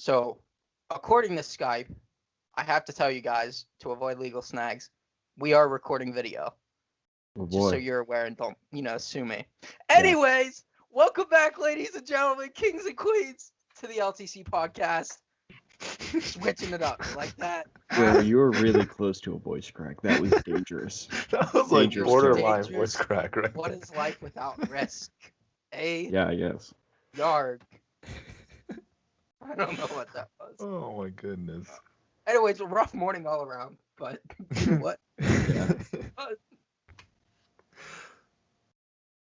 So, according to Skype, I have to tell you guys, to avoid legal snags, we are recording video. Oh Just so boy. you're aware and don't, sue me. Anyways, welcome back, ladies and gentlemen, kings and queens, to the LTC podcast. Switching it up like that. Bro, you were really close to a voice crack. That was dangerous. That was like Dangerous borderline territory. voice crack, right? What is life without risk? Yeah, yes. Yard. I don't know what that was. Oh my goodness. Anyways, a rough morning all around, but you know what? Yeah.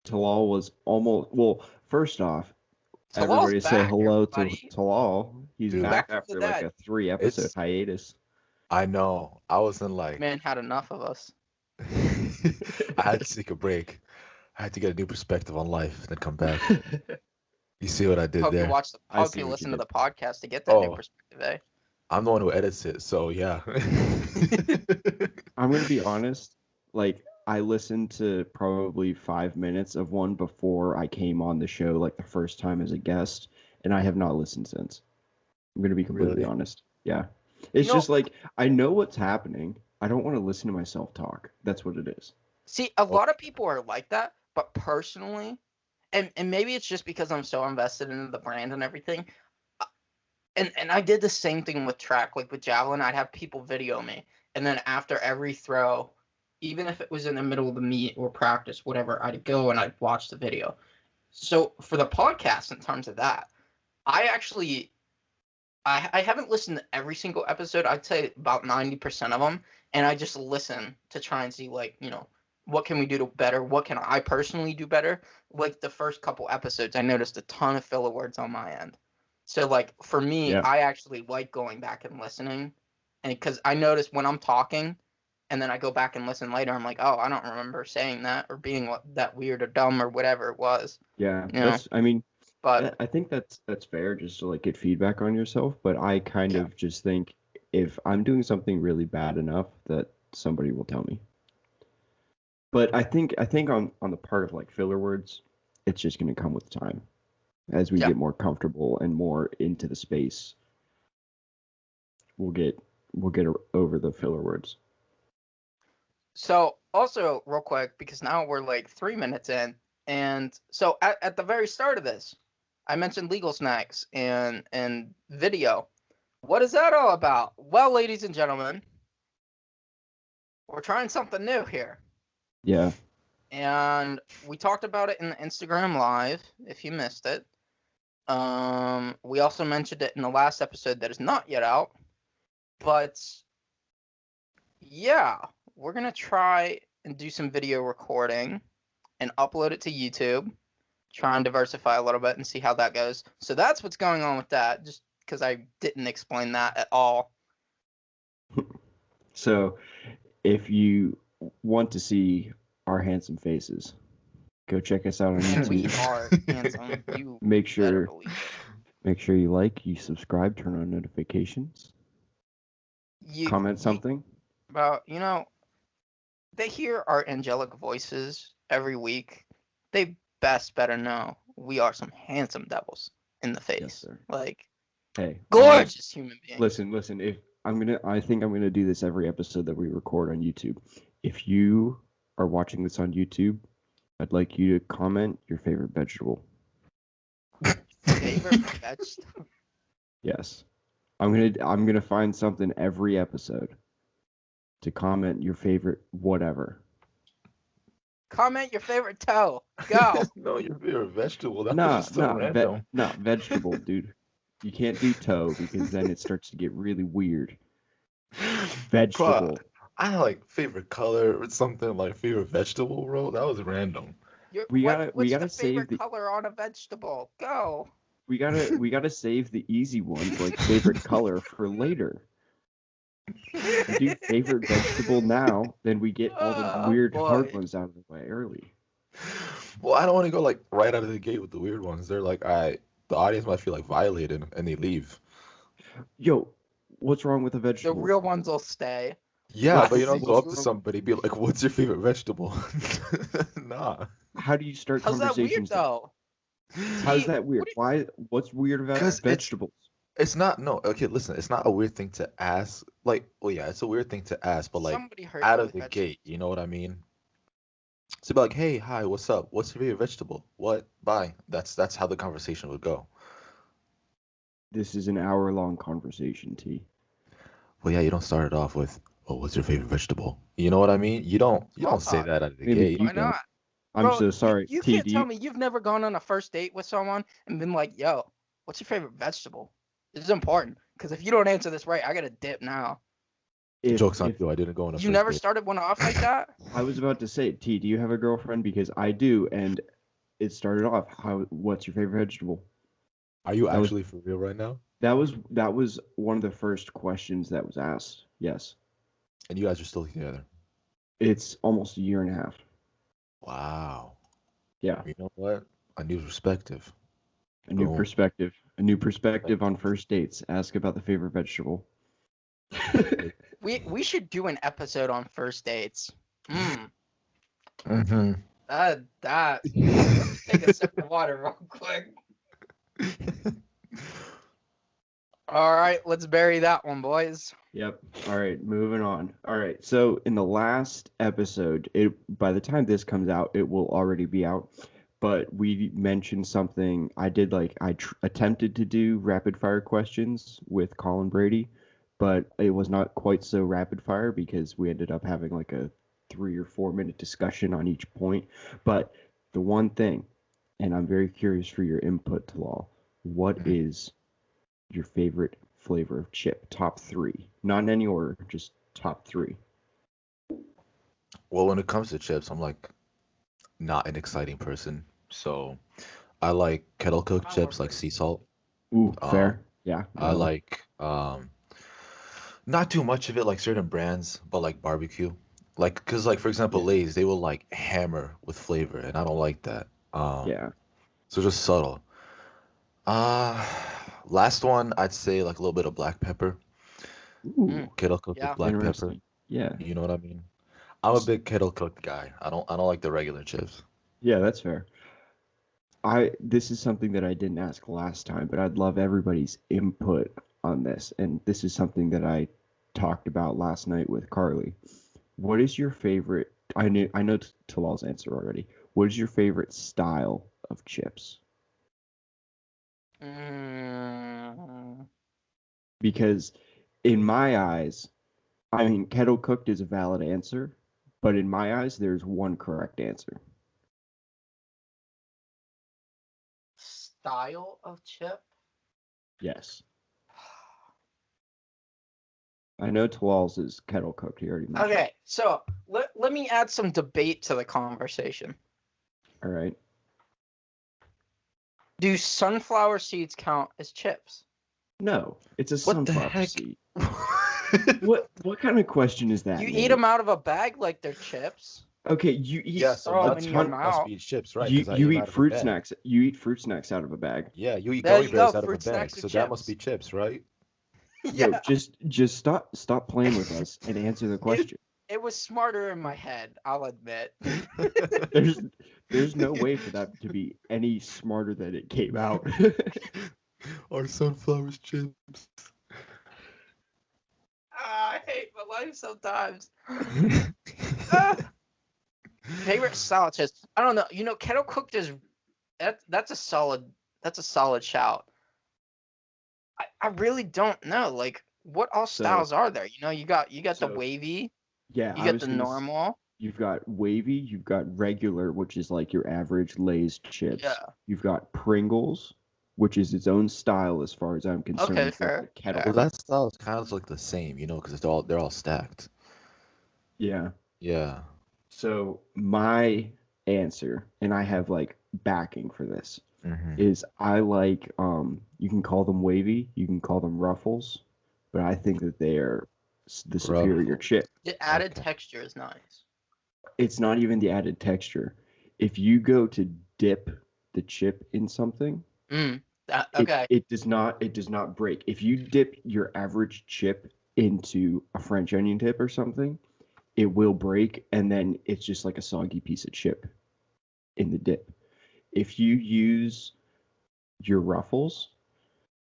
Talal was almost, well, first off, Talal's everybody say back, hello everybody. to Talal. He's Dude. back Back from after the like dead. a 3-episode It's- hiatus. I know. I was in like Man had enough of us. I had to take a break. I had to get a new perspective on life, then come back. You see what I did Hope there? you watch the I hope see you what listen you to did. the podcast to get that new Oh. perspective, eh? I'm the one who edits it, so yeah. I'm going to be honest. Like, I listened to probably 5 minutes of one before I came on the show, like the first time as a guest, and I have not listened since. I'm going to be completely Really? honest. Yeah. It's You know- just like, I know what's happening. I don't want to listen to myself talk. That's what it is. See, a lot of people are like that, but personally, and maybe it's just because I'm so invested in the brand and everything. And I did the same thing with track, like with javelin. I'd have people video me, and then after every throw, even if it was in the middle of the meet or practice, whatever, I'd go and I'd watch the video. So for the podcast, in terms of that, I actually, I haven't listened to every single episode. I'd say about 90% of them, and I just listen to try and see, like, what can we do to better? What can I personally do better? Like the first couple episodes, I noticed a ton of filler words on my end. So like for me, Yeah. I actually like going back and listening, and because I notice when I'm talking, and then I go back and listen later, I'm like, oh, I don't remember saying that or being that weird or dumb or whatever it was. Yeah. You know, That's, I mean, But I think that's fair just to like get feedback on yourself, but I kind Yeah. of just think if I'm doing something really bad enough that somebody will tell me. But I think on the part of like filler words, it's just going to come with time as we Yeah. get more comfortable and more into the space. We'll get over the filler words. So also real quick, because now we're like 3 minutes in, and so at the very start of this, I mentioned legal snacks and video. What is that all about? Well, ladies and gentlemen, we're trying something new here. Yeah. And we talked about it in the Instagram Live, if you missed it. We also mentioned it in the last episode that is not yet out. But yeah, we're going to try and do some video recording and upload it to YouTube. Try and diversify a little bit and see how that goes. So that's what's going on with that, just because I didn't explain that at all. So, if you want to see our handsome faces, go check us out on And we YouTube. are handsome. You Make better sure believe it. Make sure you like, you subscribe, turn on notifications, comment something. About, they hear our angelic voices every week. They better know we are some handsome devils in the face. Yes, sir. Like, Hey, gorgeous human beings. listen. If I think I'm gonna do this every episode that we record on YouTube. If you are watching this on YouTube, I'd like you to comment your favorite vegetable. Favorite vegetable? Yes, I'm gonna find something every episode to comment your favorite whatever. Comment your favorite toe. Go. No, your favorite vegetable. That Nah, was just so random. vegetable, dude. You can't do toe because then it starts to get really weird. Vegetable. Bro, I had like favorite color or something like favorite vegetable, bro. That was random. We gotta what's save the favorite the- color on a vegetable? Go. We gotta save the easy ones like favorite color for later. We do favorite vegetable now, then we get all the Oh, weird hard boy. ones out of the way early. Well, I don't want to go like right out of the gate with the weird ones. They're like, the audience might feel like violated and they leave. Yo, what's wrong with a The vegetable? real ones will stay. Yeah, What? but you don't go up to What's- somebody be like, "What's your favorite vegetable?" Nah. How do you start How's that weird conversations? though? How's See, that weird? what What's weird about 'Cause it's- vegetables? It's not no. Okay, listen. It's not a weird thing to ask. Like, well, yeah, it's a weird thing to ask, but like Somebody hurt out you of with the vegetables. gate, you know what I mean? So be like, hey, hi, what's up? What's your favorite vegetable? What? Bye. That's how the conversation would go. This is an hour-long conversation, T. Well, yeah, you don't start it off with, oh, what's your favorite vegetable? You know what I mean? You Small don't say talk. that out of the Maybe gate. you Why don't. not? I'm Bro, so you, sorry. you T, can't do tell you? me you've never gone on a first date with someone and been like, yo, what's your favorite vegetable? This is important. Because if you don't answer this right, I gotta dip now. Joke's on If you. I didn't go on a You first never date. started one off like that? I was about to say, T, do you have a girlfriend? Because I do, and it started off, what's your favorite vegetable? Are you That was actually for real right now? that was one of the first questions that was asked. Yes. And you guys are still together. It's almost a year and a half. Wow. Yeah. You know what? A new perspective. A new Boom. perspective. A new perspective on first dates. Ask about the favorite vegetable. We should do an episode on first dates. Mm-hmm. That. Let's take a sip of water real quick. All right, let's bury that one, boys. Yep. All right, moving on. All right. So in the last episode, by the time this comes out, it will already be out. But we mentioned something. I did attempted to do rapid fire questions with Colin Brady, but it was not quite so rapid fire because we ended up having like a 3 or 4 minute discussion on each point. But the one thing, and I'm very curious for your input, Talal, what Mhm. is your favorite flavor of chip? Top three. Not in any order, just top three. Well, when it comes to chips, I'm like not an exciting person. So I like kettle cooked chips like sea salt. Ooh, Um, fair. Yeah, I valid. like not too much of it like certain brands, but like barbecue. Like, cause like for example, Yeah. Lay's, they will like hammer with flavor, and I don't like that. Yeah. So just subtle. Uh, Last one, I'd say like a little bit of black pepper, Mm, Ooh, kettle cooked with yeah. black pepper. interesting. Yeah. You know what I mean? I'm a big kettle cooked guy. I don't like the regular chips. Yeah, that's fair. This is something that I didn't ask last time, but I'd love everybody's input on this. And this is something that I talked about last night with Carly. What is your favorite? I know Talal's answer already. What is your favorite style of chips? Mm, Because in my eyes, I mean, kettle cooked is a valid answer, but in my eyes, there's one correct answer. style of chip? Yes. I know Talal's is kettle cooked. He already mentioned. Okay, so let me add some debate to the conversation. All right. Do sunflower seeds count as chips? No, it's a What the sunflower heck? seed. What kind of question is that, You eat Nate? them out of a bag like they're chips. Okay, you eat Yeah, so Throw 'em a in nuts your ton. must mouth. be chips, right? You Because I you eat 'em eat out of a fruit bag. snacks. You eat fruit snacks out of a bag. Yeah, you eat There gummy you go, bears out of a fruit snacks bag, and so that must chips. be chips, right? Yo, Yeah, just stop playing with us and answer the it, question. it was smarter in my head, I'll admit. There's no way for that to be any smarter than it came out. Are sunflowers chips? I hate my life sometimes. Ah, favorite style chips? I don't know. You know, kettle cooked is that's a solid shout. I really don't know. Like, what all So styles are there? You know, you got the so wavy, yeah, you I got was the gonna. normal. You've got wavy, you've got regular, which is like your average Lay's chips. Yeah. You've got Pringles, which is its own style as far as I'm Okay, concerned. That's fair, like kettle Well, fair. cooked. that style is kind of like the same, because they're all stacked. Yeah. Yeah. So my answer, and I have like backing for this, Hmm. is I like you can call them wavy, you can call them ruffles, but I think that they are the superior Ruffles. chip. The added Okay. texture is nice. It's not even the added texture. If you go to dip the chip in something, it Okay. it does not break. If you dip your average chip into a French onion dip or something, it will break and then it's just like a soggy piece of chip in the dip. If you use your ruffles,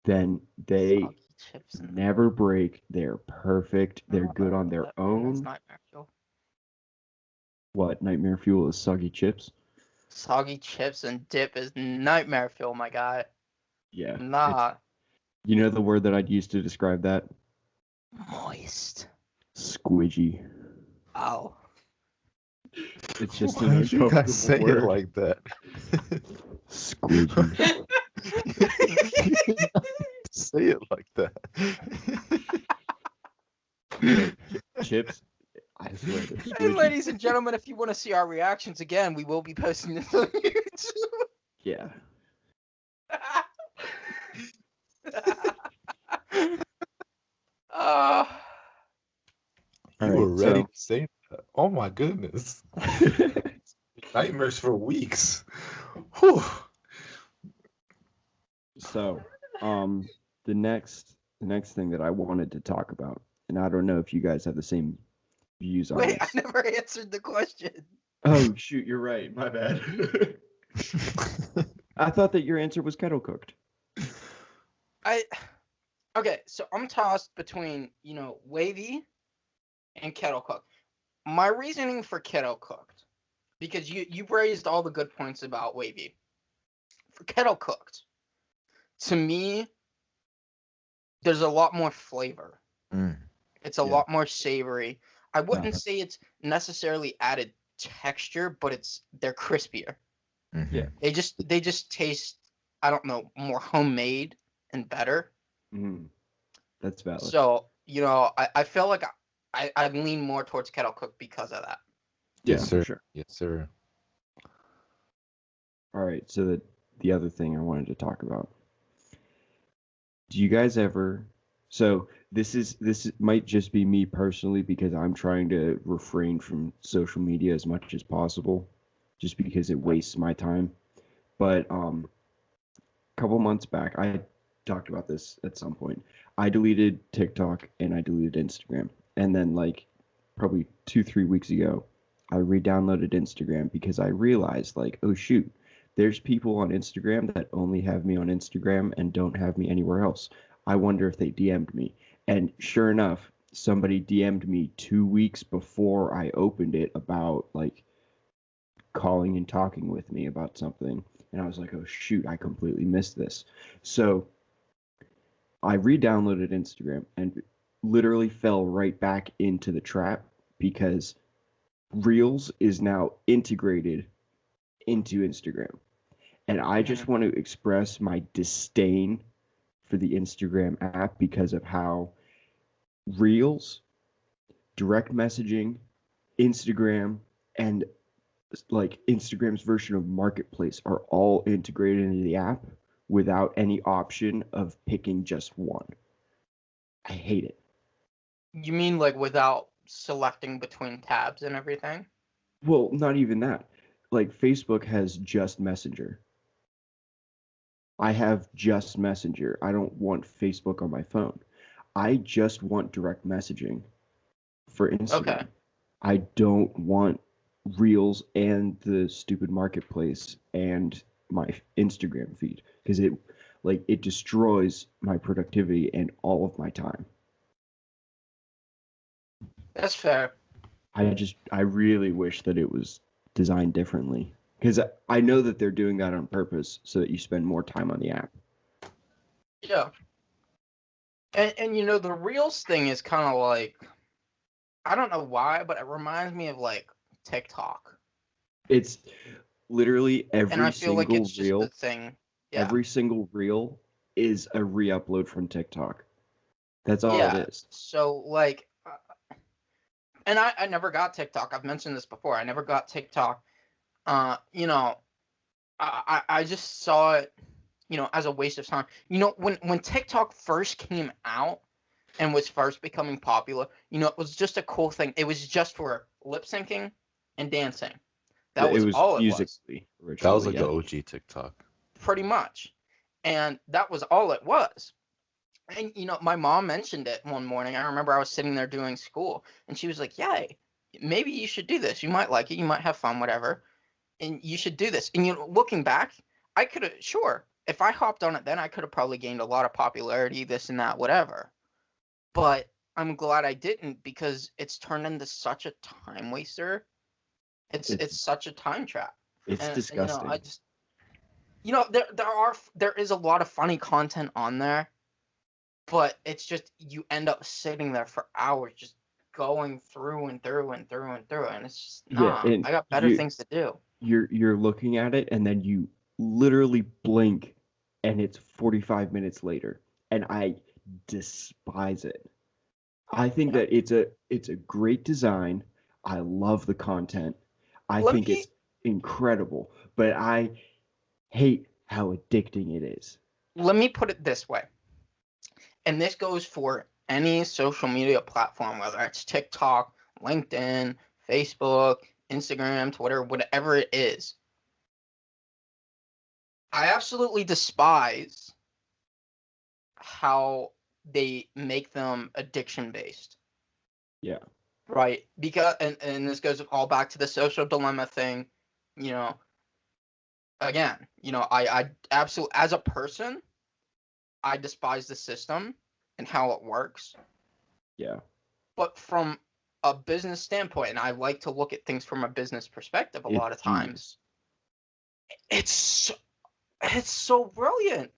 then they Soggy chips and never break. They're perfect. They're good on their that's own. nightmare fuel. What, nightmare fuel is soggy chips? Soggy chips and dip is nightmare fuel, my guy. Yeah. Nah. You know the word that I'd use to describe that? Moist. Squidgy. Oh. It's just Why an did you guys say uncomfortable it word. like that? Squidgy. Say it like that. Chips. I swear they're Hey, squidgy. ladies and gentlemen, if you want to see our reactions again, we will be posting this on YouTube. Yeah. uh, You All were right, ready so- to say that. Oh my goodness. Nightmares for weeks. Whew. So, the next thing that I wanted to talk about, and I don't know if you guys have the same views on wait, I this. never answered the question. Oh shoot, you're right. My bad. I thought that your answer was kettle cooked. Okay, so I'm tossed between, wavy and kettle cooked. My reasoning for kettle cooked, because you raised all the good points about wavy. For kettle cooked, to me, there's a lot more flavor. Mm. It's a Yeah. lot more savory. I wouldn't Uh-huh. say it's necessarily added texture, but they're crispier. Mhm. Yeah. They just taste, I don't know, more homemade and better. Mm, that's valid. So, I feel like I lean more towards kettle cooked because of that. Yeah, Yes, for sir. sure. Yes, sir. All right, so the other thing I wanted to talk about. Do you guys ever? So this might just be me personally because I'm trying to refrain from social media as much as possible, just because it wastes my time. But a couple months back, I talked about this at some point. I deleted TikTok and I deleted Instagram, and then like probably 2-3 weeks ago, I re-downloaded Instagram because I realized like, oh shoot, there's people on Instagram that only have me on Instagram and don't have me anywhere else. I wonder if they DM'd me. And sure enough, somebody DM'd me 2 weeks before I opened it about like calling and talking with me about something. And I was like, oh shoot, I completely missed this. So I re-downloaded Instagram and literally fell right back into the trap because Reels is now integrated into Instagram. And I just want to express my disdain for the Instagram app because of how Reels, direct messaging, Instagram, and like Instagram's version of Marketplace are all integrated into the app without any option of picking just one. I hate it. You mean like without selecting between tabs and everything? Well, not even that. Like Facebook has just Messenger. I have just Messenger. I don't want Facebook on my phone. I just want direct messaging for Instagram. Okay. I don't want Reels and the stupid Marketplace and my Instagram feed because it destroys my productivity and all of my time. That's fair. I really wish that it was designed differently because I know that they're doing that on purpose so that you spend more time on the app. Yeah. And the Reels thing is kind of like, I don't know why, but it reminds me of like TikTok. It's literally And I every feel like single it's just reel. the thing. Yeah. Every single reel is a re-upload from TikTok. That's all Yeah. it is. So like, and I never got TikTok. I've mentioned this before. I never got TikTok. I just saw it, as a waste of time. When TikTok first came out and was first becoming popular, it was just a cool thing. It was just for lip syncing and dancing. That was all it was. Musically originally. That was like yeah. the OG TikTok. Pretty much. And that was all it was. And my mom mentioned it one morning. I remember I was sitting there doing school, and she was like, "Yeah, maybe you should do this. You might like it. You might have fun, whatever. And you should do this." And looking back, I could have, sure, if I hopped on it then, I could have probably gained a lot of popularity, this and that, whatever. But I'm glad I didn't, because it's turned into such a time waster. It's such a time trap. It's And disgusting. I just, there is a lot of funny content on there, but it's just, you end up sitting there for hours just going through and through and through and through, and it's just, Yeah, and I got better things to do. you're looking at it, and then you literally blink, and it's 45 minutes later, and I despise it. I think Yep. that it's a great design. I love the content. I Let think me it's incredible, but I hate how addicting it is. let me put it this way, and this goes for any social media platform, whether it's TikTok, LinkedIn, Facebook, Instagram, Twitter, whatever it is. I absolutely despise how they make them addiction based, Yeah. right? Because and this goes all back to the social dilemma thing. You know, again, I absolutely, as a person, I despise the system and how it works. Yeah. But from a business standpoint, and I like to look at things from a business perspective a lot It's of times, genius. it's so brilliant.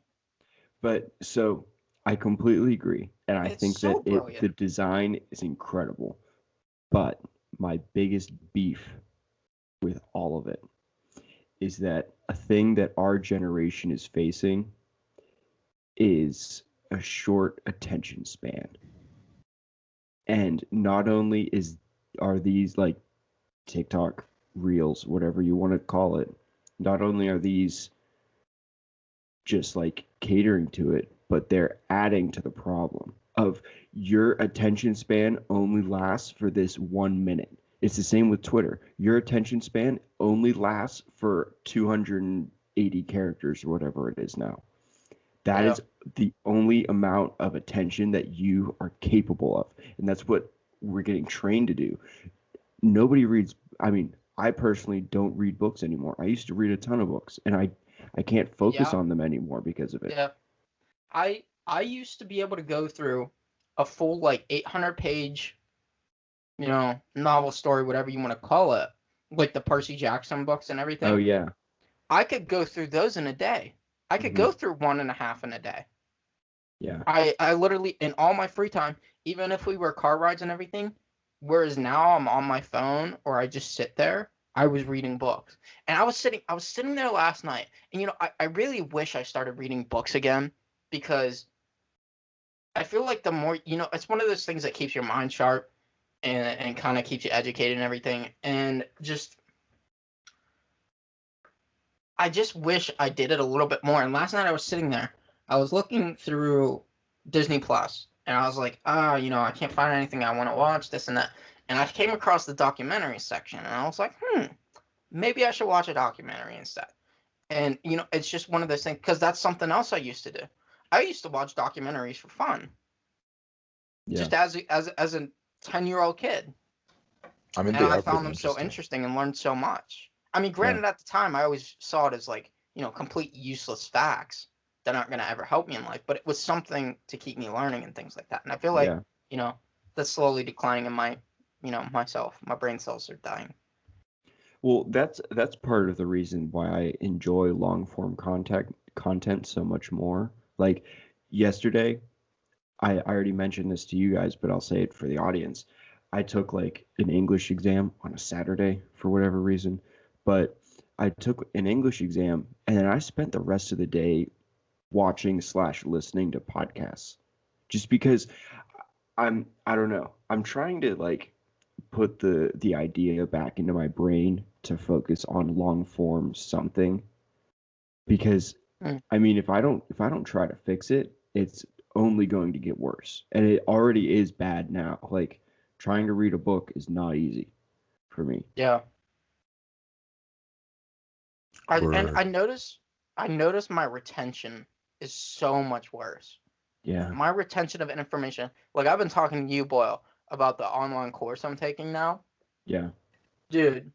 But so I completely agree, and I It's think so that the brilliant. design is incredible. But my biggest beef with all of it is that a thing that our generation is facing is a short attention span. And not only are these like TikTok reels, whatever you want to call it, not only are these just like catering to it, but they're adding to the problem of your attention span only lasts for this 1 minute. It's the same with Twitter. Your attention span only lasts for 280 characters or whatever it is now. That Yeah. is the only amount of attention that you are capable of. And that's what we're getting trained to do. Nobody reads, I mean, I personally don't read books anymore. I used to read a ton of books, and I can't focus Yeah. on them anymore because of it. Yeah. I used to be able to go through a full like 800 page, novel story, whatever you want to call it, like the Percy Jackson books and Oh everything. yeah. I could go through those in a day. I could Hmm. go through one and a half in a day. Yeah. I literally, in all my free time, even if we were car rides and everything, whereas now I'm on my phone or I just sit there, I was reading books. And I was sitting there last night, and I really wish I started reading books again, because I feel like the more, it's one of those things that keeps your mind sharp and kind of keeps you educated and everything. And I just wish I did it a little bit more. And last night I was sitting there, I was looking through Disney Plus, and I was like, I can't find anything I want to watch, this and that. And I came across the documentary section, and I was like, maybe I should watch a documentary instead. And it's just one of those things, because that's something else I used to do. I used to watch documentaries for fun, Yeah. just as a 10-year-old kid. I mean, And they I are found pretty them so interesting. interesting and learned so much. I mean, Yeah. granted, at the time, I always saw it as like, complete useless facts that aren't going to ever help me in life, but it was something to keep me learning and things like that. And I feel like, Yeah. that's slowly declining in myself. My brain cells are dying. Well, that's part of the reason why I enjoy long form content so much more. Like yesterday, I already mentioned this to you guys, but I'll say it for the audience. I took like an English exam on a Saturday for whatever reason, but I took an English exam and then I spent the rest of the day watching slash listening to podcasts just because I don't know. I'm trying to like put the idea back into my brain to focus on long form something because Hmm. I mean if I don't try to fix it, it's only going to get worse. And it already is bad now. Like trying to read a book is not easy for me. Yeah. And Word. I notice my retention is so much worse. Yeah. My retention of information, like I've been talking to you, Boyle, about the online course I'm taking now. Yeah. Dude,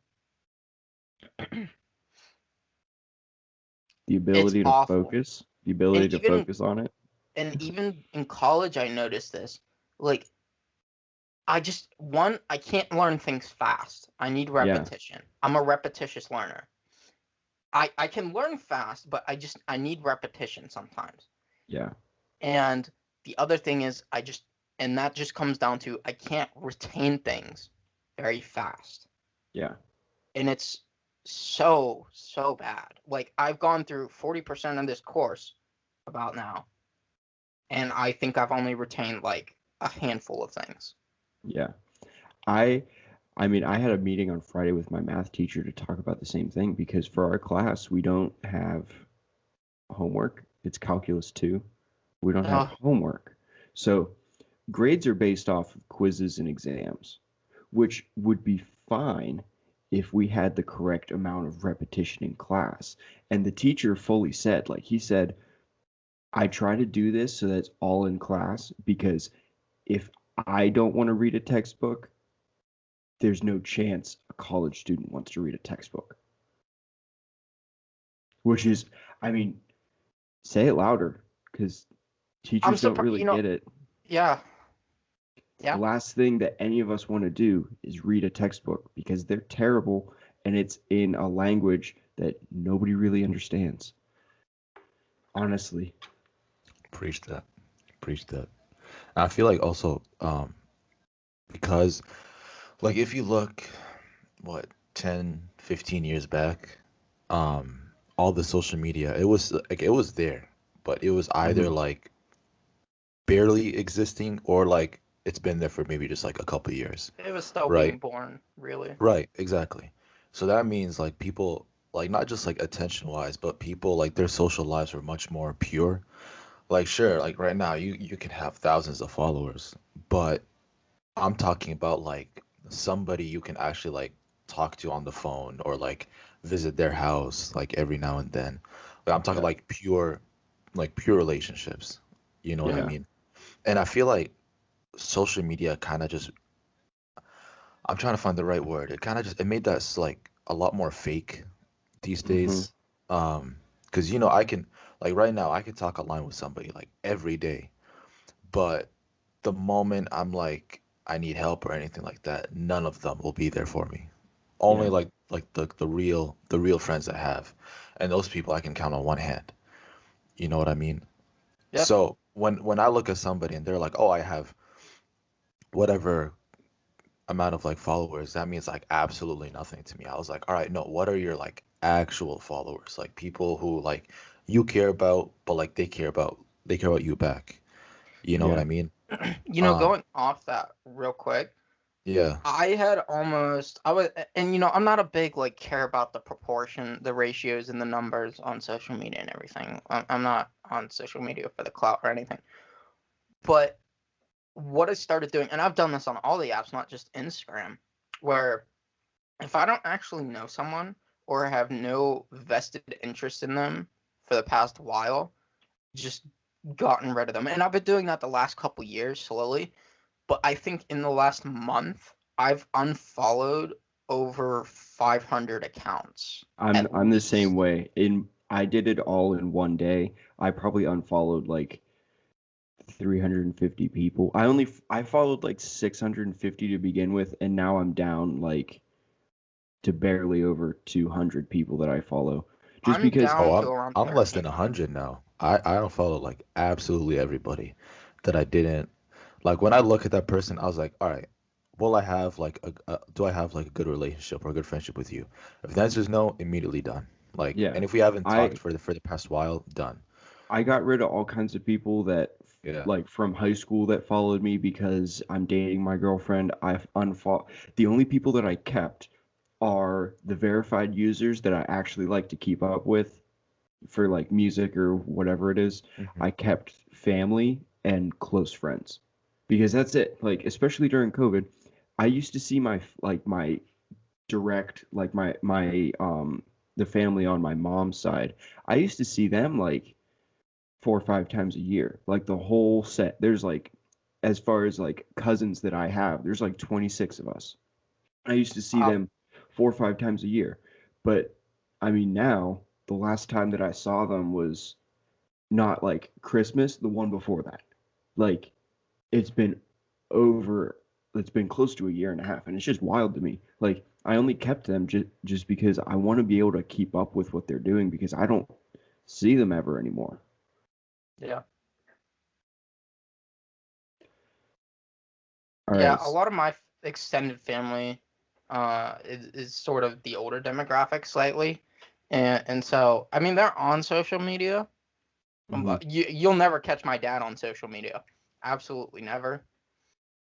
The It's ability to awful. focus, the And ability to even focus on it. and even in college, I noticed this. Like, I can't learn things fast. I need Yeah, repetition. I'm a repetitious learner. I can learn fast, but I need repetition sometimes. yeah, And the other thing is and that just comes down to I can't retain things very fast. yeah, And it's so bad. Like I've gone through 40% of this course about now, and I think I've only retained like a handful of things. yeah. I I mean, I had a meeting on Friday with my math teacher to talk about the same thing because for our class, we don't have homework. It's calculus 2. We don't have Oh, homework. So, grades are based off of quizzes and exams, which would be fine if we had the correct amount of repetition in class. And the teacher fully said, like he said, I try to do this so that it's all in class because if I don't want to read a textbook, there's no chance a college student wants to read a textbook. Which is, I mean, say it louder because I'm teachers don't surprised. really get it. Yeah, The yeah. last thing that any of us want to do is read a textbook because they're terrible and it's in a language that nobody really understands. Honestly. Preach that. Preach that. I feel like also because like if you look what 10, 15 years back, all the social media, it was there, but it was either Hmm. like barely existing or like it's been there for maybe just like a couple years, It was still right? being born, really. Right, exactly. So that means like people like not just like attention wise, but people like their social lives are much more pure. Like sure, like right now you can have thousands of followers, but I'm talking about like somebody you can actually like talk to on the phone or like visit their house like every now and then. But I'm talking Yeah. like pure relationships. You know what I Yeah. mean? And I feel like social media kind of just I'm trying to find the right word. It kind of just it made that like a lot more fake these Hmm. days. Because you know I can like right now I can talk online with somebody like every day, but the moment I'm like I need help or anything like that, none of them will be there for me. Only Yeah. like the real friends I have, and those people I can count on one hand. You know what I mean? Yeah. So when I look at somebody and they're like, oh, I have whatever amount of like followers, that means like absolutely nothing to me. I was like, all right, no, what are your like actual followers? Like people who like you care about, but like they care about you back. You know what Yeah. I mean? Um, Going off that real quick, yeah. I was, and I'm not a big like care about the proportion, the ratios, and the numbers on social media and everything. I'm not on social media for the clout or anything. But what I started doing, and I've done this on all the apps, not just Instagram, where if I don't actually know someone or have no vested interest in them for the past while, just gotten rid of them. And I've been doing that the last couple years slowly. But I think in the last month, I've unfollowed over 500 accounts at I'm the same least. way. I did it all in one day. I probably unfollowed like 350 people. I followed like 650 to begin with, and now I'm down like to barely over 200 people that I follow. Just I'm because, Oh, down to I'm around I'm less than 1,300. 100 now. I don't follow like absolutely everybody that I didn't like when I look at that person, I was like, all right, will I have like do I have like a good relationship or a good friendship with you? If the answer is no, immediately done. Like, yeah, and if we haven't talked I for the past while, done. I got rid of all kinds of people that Yeah. like from high school that followed me because I'm dating my girlfriend. I've unfollowed. The only people that I kept are the verified users that I actually like to keep up with for like music or whatever it is. Hmm. I kept family and close friends because that's it. Like especially during COVID, I used to see my direct like my the family on my mom's side. I used to see them like 4 or 5 times a year. Like the whole set. There's like as far as like cousins that I have, there's like 26 of us. I used to see Wow. them 4 or 5 times a year. But I mean now the last time that I saw them was not like Christmas, the one before that. Like it's been it's been close to a year and a half, and it's just wild to me. Like I only kept them just because I want to be able to keep up with what they're doing because I don't see them ever anymore. Yeah. All Yeah, right. a lot of my extended family is sort of the older demographic slightly. And so, I mean, they're on social media. Mhm. You'll never catch my dad on social media. Absolutely never.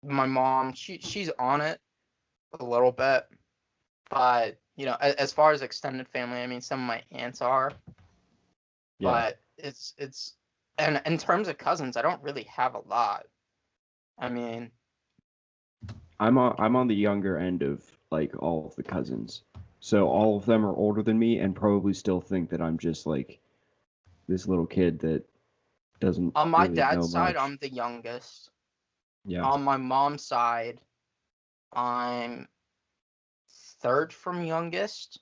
My mom, she's on it a little bit, but as far as extended family, I mean, some of my aunts are, Yeah. but it's and in terms of cousins, I don't really have a lot. I mean, I'm on the younger end of like all of the cousins. So all of them are older than me and probably still think that I'm just like this little kid that doesn't on my really know dad's side, much. I'm the youngest. Yeah. On my mom's side, I'm third from youngest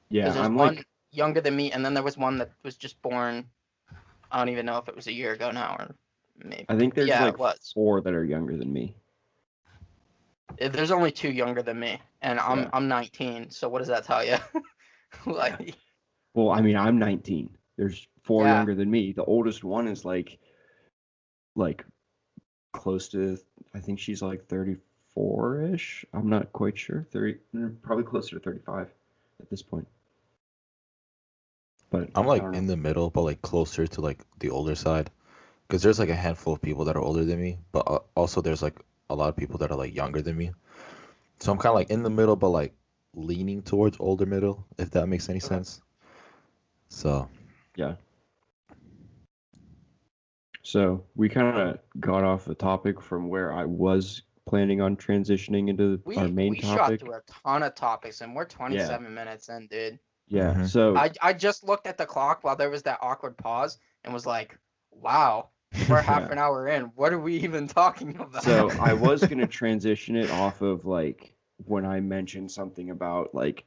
Yeah, because there's I'm one like younger than me, and then there was one that was just born. I don't even know if it was a year ago now or maybe. I think there's Yeah, like it was. 4 that are younger than me. There's only 2 younger than me, and I'm Yeah. I'm 19. So what does that tell you? Like, Well, I mean, I'm 19. There's 4 yeah, younger than me. The oldest one is like close to I think she's like 34-ish. I'm not quite sure. 30 probably closer to 35 at this point. But I'm I like don't know. in the middle, but like closer to like the older side. Because there's like a handful of people that are older than me, but also there's like a lot of people that are like younger than me. So I'm kind of like in the middle, but like leaning towards older middle, if that makes any okay. sense. So Yeah. So we kind of got off the topic from where I was planning on transitioning into our main We shot topic. through a ton of topics, and we're Yeah. 27 minutes in, dude. Yeah. hmm So I just looked at the clock while there was that awkward pause and was like, wow, we're half yeah. an hour in. What are we even talking about? So I was gonna transition it off of like when I mentioned something about like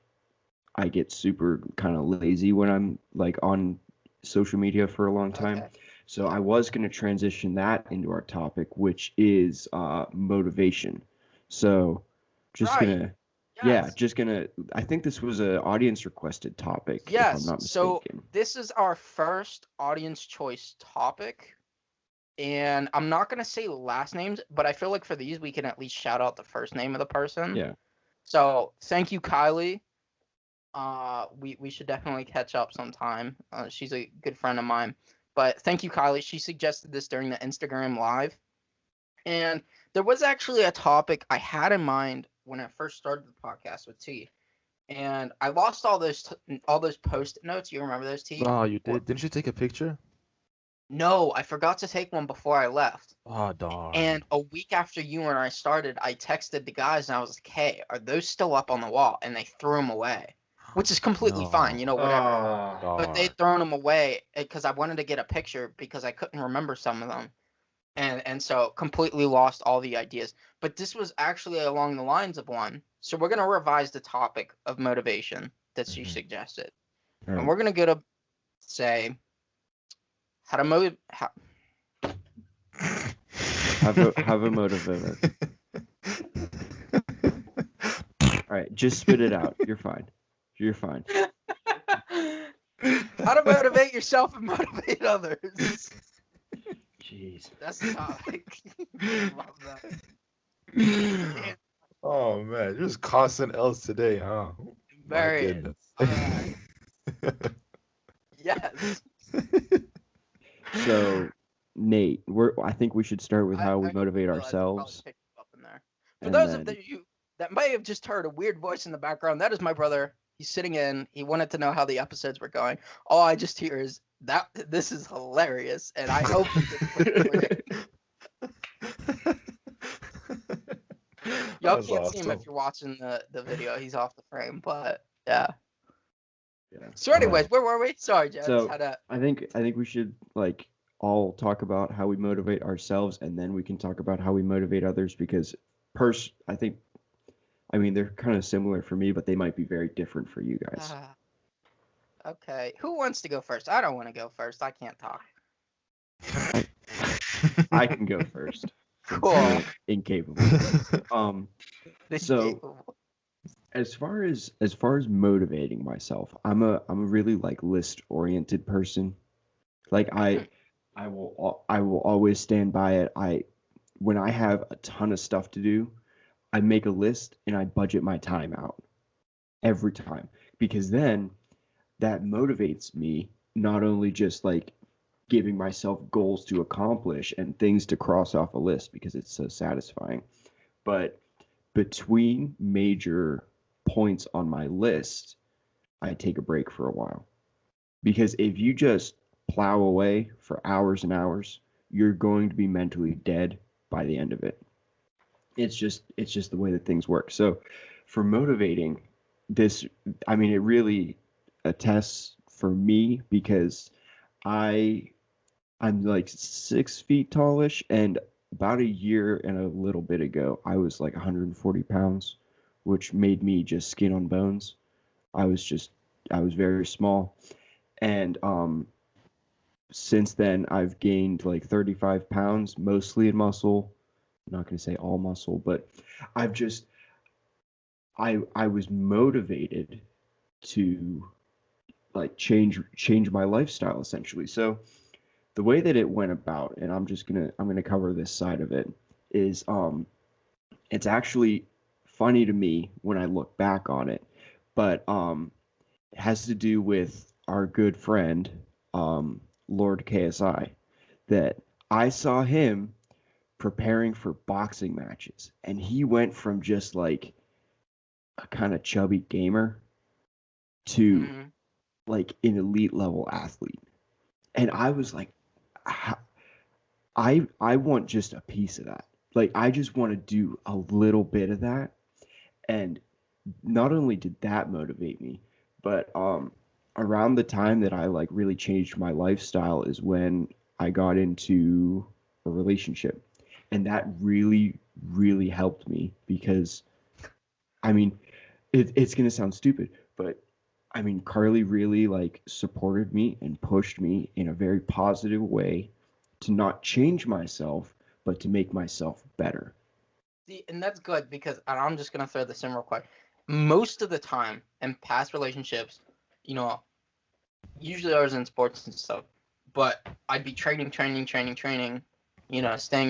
I get super kind of lazy when I'm like on social media for a long time. Okay. So I was going to transition that into our topic, which is motivation. So just Right. gonna, yeah, Yes. just gonna. I think this was a audience requested topic, if I'm Yes. not So mistaken. this is our first audience choice topic. And I'm not gonna say last names, but I feel like for these we can at least shout out the first name of the person. Yeah, So thank you, Kylie. We should definitely catch up sometime. She's a good friend of mine. But thank you, Kylie. She suggested this during the Instagram live. And there was actually a topic I had in mind when I first started the podcast with T. And I lost all those post-it notes. You remember those, T? Oh, you did? Didn't you take a picture? No, I forgot to take one before I left. Oh, darn. And a week after you and I started, I texted the guys and I was like, "Hey, are those still up on the wall?" And they threw them away, which is completely fine, No. whatever. But Darn. they'd thrown them away because I wanted to get a picture because I couldn't remember some of them, and so completely lost all the ideas. But this was actually along the lines of one, so we're gonna revise the topic of motivation that she Mhm. suggested, all and right. we're gonna go to say how to motivate. Have a motivator. All right, just spit it out. You're fine. You're fine. How to motivate yourself and motivate others. Jeez. That's the topic. I love that. Oh man, just constant L's today, huh? My Variant. goodness. Alright. Yes. So, Nate, I think we should start with how we I motivate realized I probably ourselves, picked you up in there. For and those of then you that may have just heard a weird voice in the background, that is my brother. He's sitting in. He wanted to know how the episodes were going. All I just hear is that this is hilarious, and I hope you didn't record it. Y'all That's can't see him awesome. if you're watching the video. He's off the frame, but yeah. yeah. So, anyways, where were we? Sorry, Jets. So How to? I think we should like all talk about how we motivate ourselves, and then we can talk about how we motivate others because I mean they're kind of similar for me, but they might be very different for you guys. Okay. Who wants to go first? I don't want to go first. I can't talk. I can go first. Since Cool. you're incapable. So Incapable. as far as motivating myself, I'm a really like list oriented person. Like I will always stand by it. When I have a ton of stuff to do, I make a list and I budget my time out every time, because then that motivates me, not only just like giving myself goals to accomplish and things to cross off a list because it's so satisfying, but between major points on my list, I take a break for a while. Because if you just plow away for hours and hours, you're going to be mentally dead by the end of it. It's just the way that things work. So for motivating this, I mean, it really attests for me because I I'm like 6 feet tallish, and about a year and a little bit ago, I was like 140 pounds, which made me just skin on bones. I was just I was very small, and since then I've gained like 35 pounds, mostly in muscle. I'm not gonna say all muscle, but I've just I was motivated to like change my lifestyle essentially. So the way that it went about, and I'm gonna cover this side of it, is it's actually funny to me when I look back on it, but it has to do with our good friend Lord KSI, that I saw him preparing for boxing matches, and he went from just like a kind of chubby gamer to Mhm. like an elite level athlete, and I was like, I want just a piece of that. Like I just want to do a little bit of that. And not only did that motivate me, but around the time that I like really changed my lifestyle is when I got into a relationship. And that really, really helped me because I mean, it's gonna sound stupid, but I mean, Carly really like supported me and pushed me in a very positive way to not change myself, but to make myself better. See, and that's good because and I'm just gonna throw this in real quick. Most of the time in past relationships, you know, usually I was in sports and stuff, but I'd be training, staying in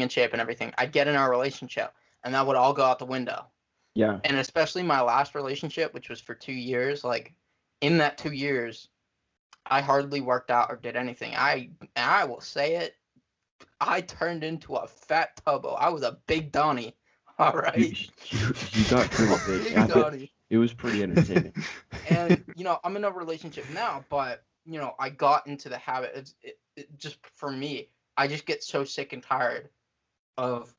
shape and everything. I'd get in our relationship, and that would all go out the window. Yeah. And especially my last relationship, which was for 2 years, like in that 2 years, I hardly worked out or did anything. I will say it, I turned into a fat tubbo. I was a big Donnie. All You right. you got pretty big. Big Donnie. It was pretty entertaining. And I'm in a relationship now, but I got into the habit. It just for me, I just get so sick and tired of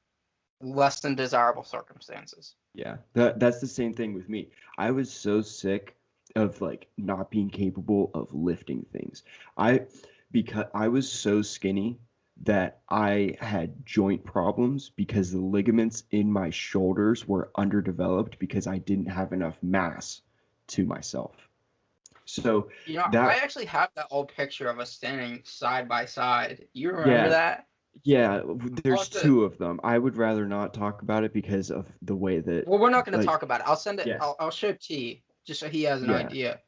less than desirable circumstances. Yeah, that's the same thing with me. I was so sick of like not being capable of lifting things. I because I was so skinny that I had joint problems because the ligaments in my shoulders were underdeveloped because I didn't have enough mass to myself. So I that actually have that old picture of us standing side by side. You remember yeah, that? yeah, I'll there's have to. two of them. I would rather not talk about it because of the way that Well, we're not going to like talk about it. I'll send it. yeah, I'll show T just so he has an yeah. idea.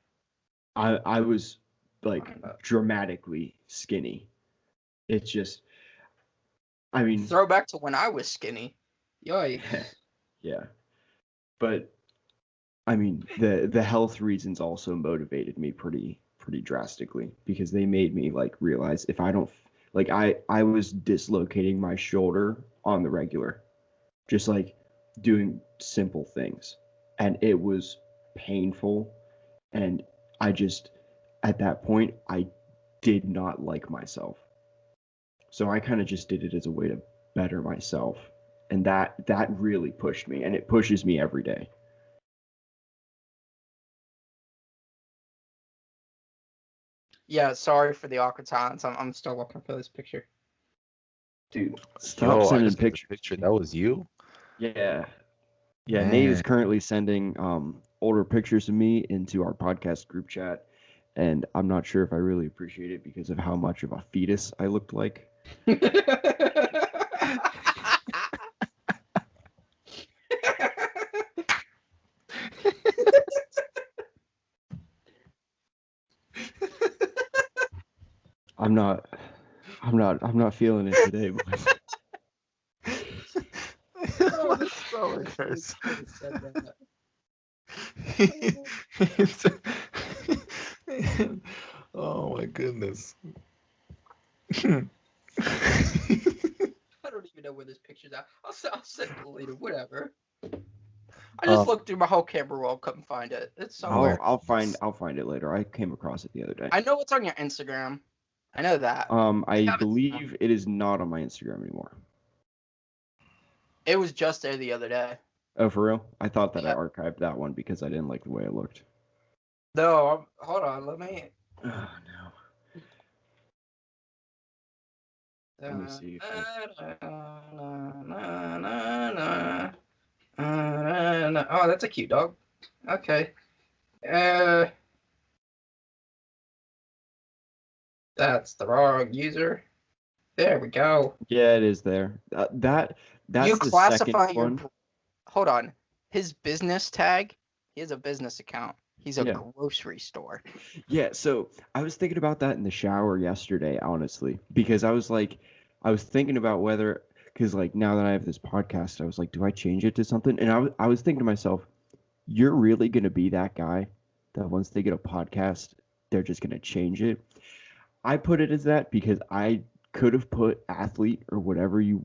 I was like Find that. dramatically skinny. It's just, I mean, Throwback to when I was skinny. Yikes. yeah. But I mean, the health reasons also motivated me pretty drastically because they made me like realize if I don't like I was dislocating my shoulder on the regular, just like doing simple things, and it was painful, and I just at that point I did not like myself. So I kind of just did it as a way to better myself. And that really pushed me, and it pushes me every day. Yeah, sorry for the awkward silence. I'm still looking for this picture. Dude, stop Yo, I sending just got the pictures. picture. That was you? Yeah. Yeah, Nate is Man. currently sending older pictures of me into our podcast group chat, and I'm not sure if I really appreciate it because of how much of a fetus I looked like. I'm not feeling it today, boys. That's so embarrassing. Oh my goodness. I don't even know where this picture's at. I'll send it later. Whatever. I just looked through my whole camera roll, couldn't find it. It's somewhere. I'll find it later. I came across it the other day. I know it's on your Instagram. I know that. I believe it is not on my Instagram anymore. It was just there the other day. Oh, for real? I thought that Yeah. I archived that one because I didn't like the way it looked. No, hold on. Let me. Oh no. Let me see. Oh, that's a cute dog. Okay. That's the wrong user. There we go. Yeah, it is there. That's You the classify second your. one. Hold on. His business tag. He has a business account. He's a Yeah. grocery store. Yeah, so I was thinking about that in the shower yesterday, honestly, because I was thinking about whether, because like now that I have this podcast, I was like, do I change it to something? And I was thinking to myself, you're really gonna be that guy that once they get a podcast, they're just gonna change it. I put it as that because I could have put athlete or whatever you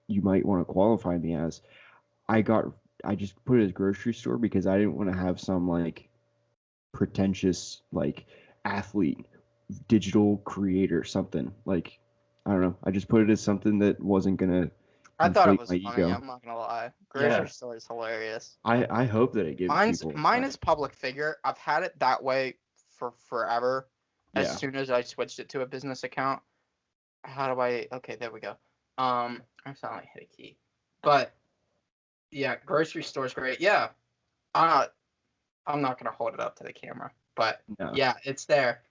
might want to qualify me as. I just put it as grocery store because I didn't want to have some like pretentious like athlete, digital creator, something like I don't know. I just put it as something that wasn't gonna I thought it inflate was my funny. ego. I'm not gonna lie. Grocery Yeah. store is hilarious. I hope that it gives people Mine is public figure. I've had it that way for forever. As Yeah. soon as I switched it to a business account. How do I? Okay, there we go. I sound like hit a key. But yeah, grocery store's great. Yeah. I'm not gonna hold it up to the camera, but No. yeah, it's there.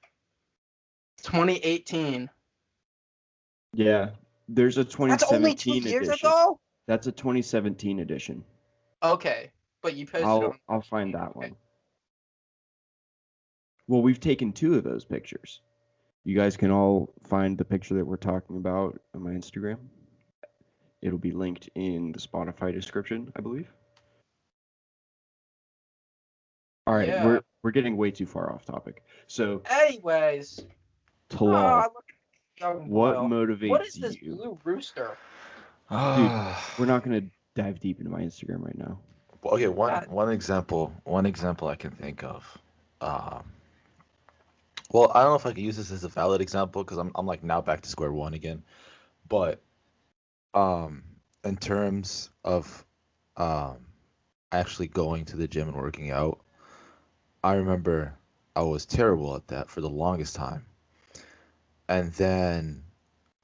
2018. Yeah. There's a That's 2017 only 2 years edition. ago. That's a 2017 edition. Okay, but you posted I'll find that Okay. one. Well, we've taken 2 of those pictures. You guys can all find the picture that we're talking about on my Instagram. It'll be linked in the Spotify description, I believe. All right, Yeah. we're getting way too far off topic. So, Anyways, Talal, look at the young what boy. motivates What is this you? blue rooster? We're not gonna dive deep into my Instagram right now. Okay, That- one example I can think of. Well, I don't know if I can use this as a valid example because I'm like now back to square one again. But in terms of actually going to the gym and working out, I remember I was terrible at that for the longest time. And then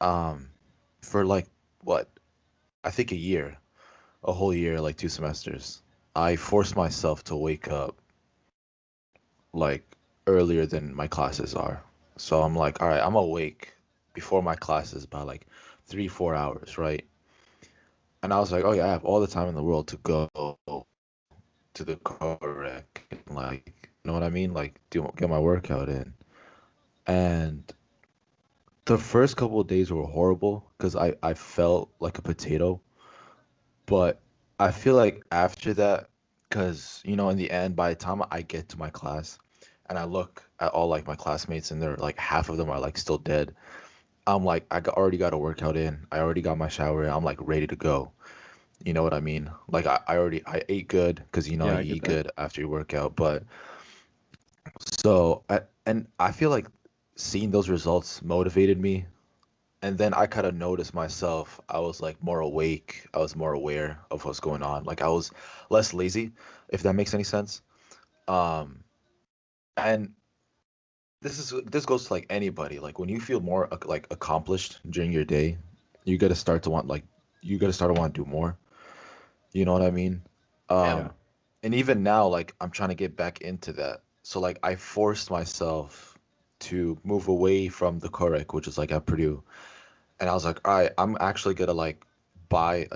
for like what, I think a whole year, like 2 semesters, I forced myself to wake up like earlier than my classes are. So I'm like, all right, I'm awake before my classes by like 3, 4 hours, right? And I was like, oh yeah, I have all the time in the world to go to the car wreck and like, you know what I mean? Like get my workout in. And the first couple of days were horrible because I felt like a potato. But I feel like after that, because in the end, by the time I get to my class and I look at all like my classmates and they're like half of them are like still dead, I'm like already got a workout in. I already got my shower in. I'm like ready to go. You know what I mean? Like I ate good because Yeah, I you get eat that. good after you work out. But so I feel like seeing those results motivated me. And then I kind of noticed myself. I was like more awake. I was more aware of what's going on. Like I was less lazy, if that makes any sense. Um, and this goes to like anybody. Like when you feel more like accomplished during your day, you gotta start to want to do more. You know what I mean? Yeah. And even now, like I'm trying to get back into that. So like I forced myself to move away from the Correc, which is like at Purdue, and I was like, all right, I'm actually gonna like buy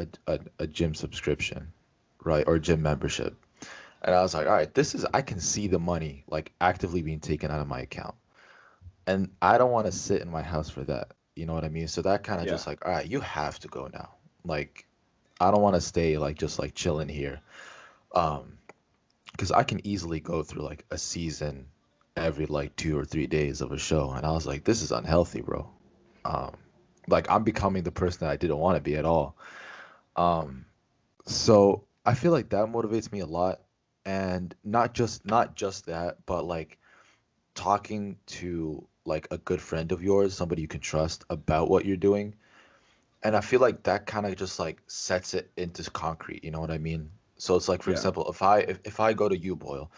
a gym subscription, right, or gym membership. And I was like, all right, this is I can see the money like actively being taken out of my account, and I don't want to sit in my house for that. You know what I mean? So that kind of Yeah. just like, all right, you have to go now. Like, I don't want to stay like just like chilling here. Um, because I can easily go through like a season every like 2 or 3 days of a show, and I was like, this is unhealthy, bro. Um, like I'm becoming the person that I didn't want to be at all. Um, so I feel like that motivates me a lot, and not just that, but like talking to like a good friend of yours, somebody you can trust about what you're doing. And I feel like that kind of just like sets it into concrete, you know what I mean? So it's like, for Yeah. example, if I go to you, Boyle,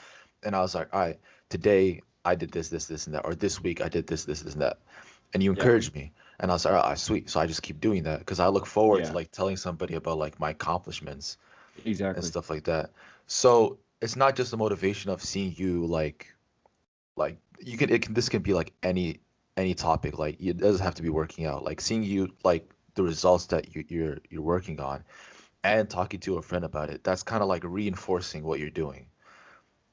and I was like, all right, today I did this, and that, or this week I did this, and that, and you Yeah. encouraged me, and I was like, all right, sweet. So I just keep doing that because I look forward to Yeah. like telling somebody about like my accomplishments and Exactly. stuff like that. So it's not just the motivation of seeing you like you can it can this can be like any topic, like it doesn't have to be working out, like seeing you like the results that you're working on and talking to a friend about it, that's kind of like reinforcing what you're doing,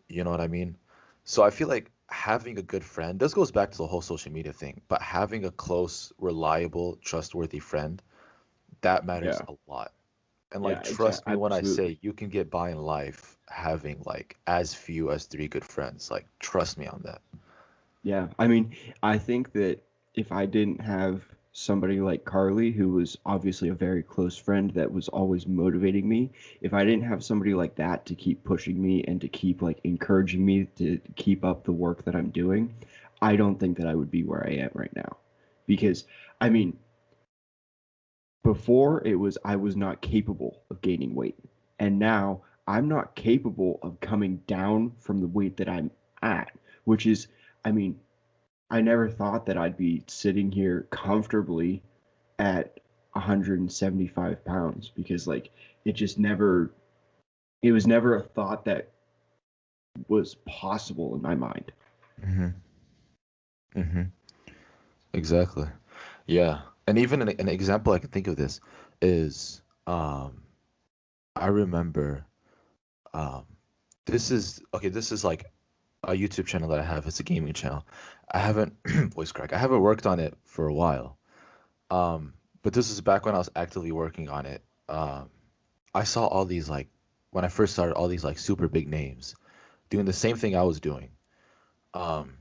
you know what I mean? So I feel like having a good friend, this goes back to the whole social media thing, but having a close, reliable, trustworthy friend, that matters Yeah. a lot. And like Yeah. Exactly. trust me when I Absolutely. say you can get by in life having like as few as three good friends, like trust me on that. Yeah, I mean, I think that if I didn't have somebody like Carly, who was obviously a very close friend that was always motivating me, if I didn't have somebody like that to keep pushing me and to keep like encouraging me to keep up the work that I'm doing, I don't think that I would be where I am right now. Because, I mean, before it was I was not capable of gaining weight. And now I'm not capable of coming down from the weight that I'm at, which is, I mean, I never thought that I'd be sitting here comfortably at 175 pounds because, like, it just never, it was never a thought that was possible in my mind. Hmm. Hmm. Exactly. Yeah. And even an example I can think of this is I remember um this is okay, this is like a YouTube channel that I have. It's a gaming channel. I haven't voice crack. I haven't worked on it for a while. Um, but this is back when I was actively working on it. I saw all these like when I first started, all these like super big names doing the same thing I was doing. Um,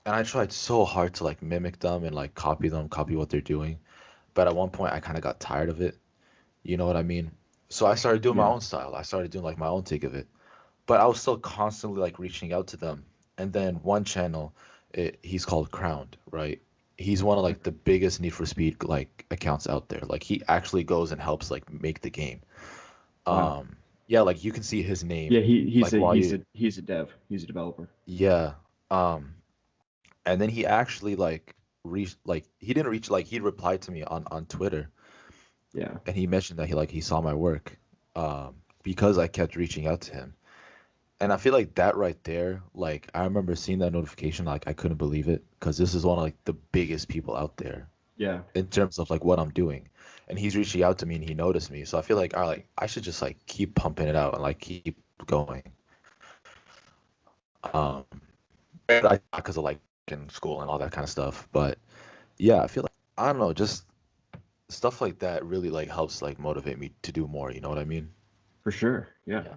and I tried so hard to like mimic them and like copy them, copy what they're doing. But at one point I kind of got tired of it. You know what I mean? So I started doing my Yeah. own style. I started doing like my own take of it. But I was still constantly like reaching out to them. And then one channel, he's called Crowned, right? He's one of like the biggest Need for Speed like accounts out there. Like he actually goes and helps like make the game. Wow. Um, yeah, like you can see his Yeah, name he's like a while he's you, a he's a dev. He's a developer. yeah. Um, and then he actually like reached like he didn't reach like he replied to me on Twitter, Yeah. and he mentioned that he saw my work because I kept reaching out to him. And I feel like that right there, like I remember seeing that notification, like I couldn't believe it because this is one of like the biggest people out there Yeah. in terms of like what I'm doing. And he's reaching out to me and he noticed me. So I feel like I should just like keep pumping it out and like keep going. Um, I because of like in school and all that kind of stuff. But yeah, I feel like I don't know, just stuff like that really like helps like motivate me to do more. You know what I mean? For sure. Yeah. Yeah.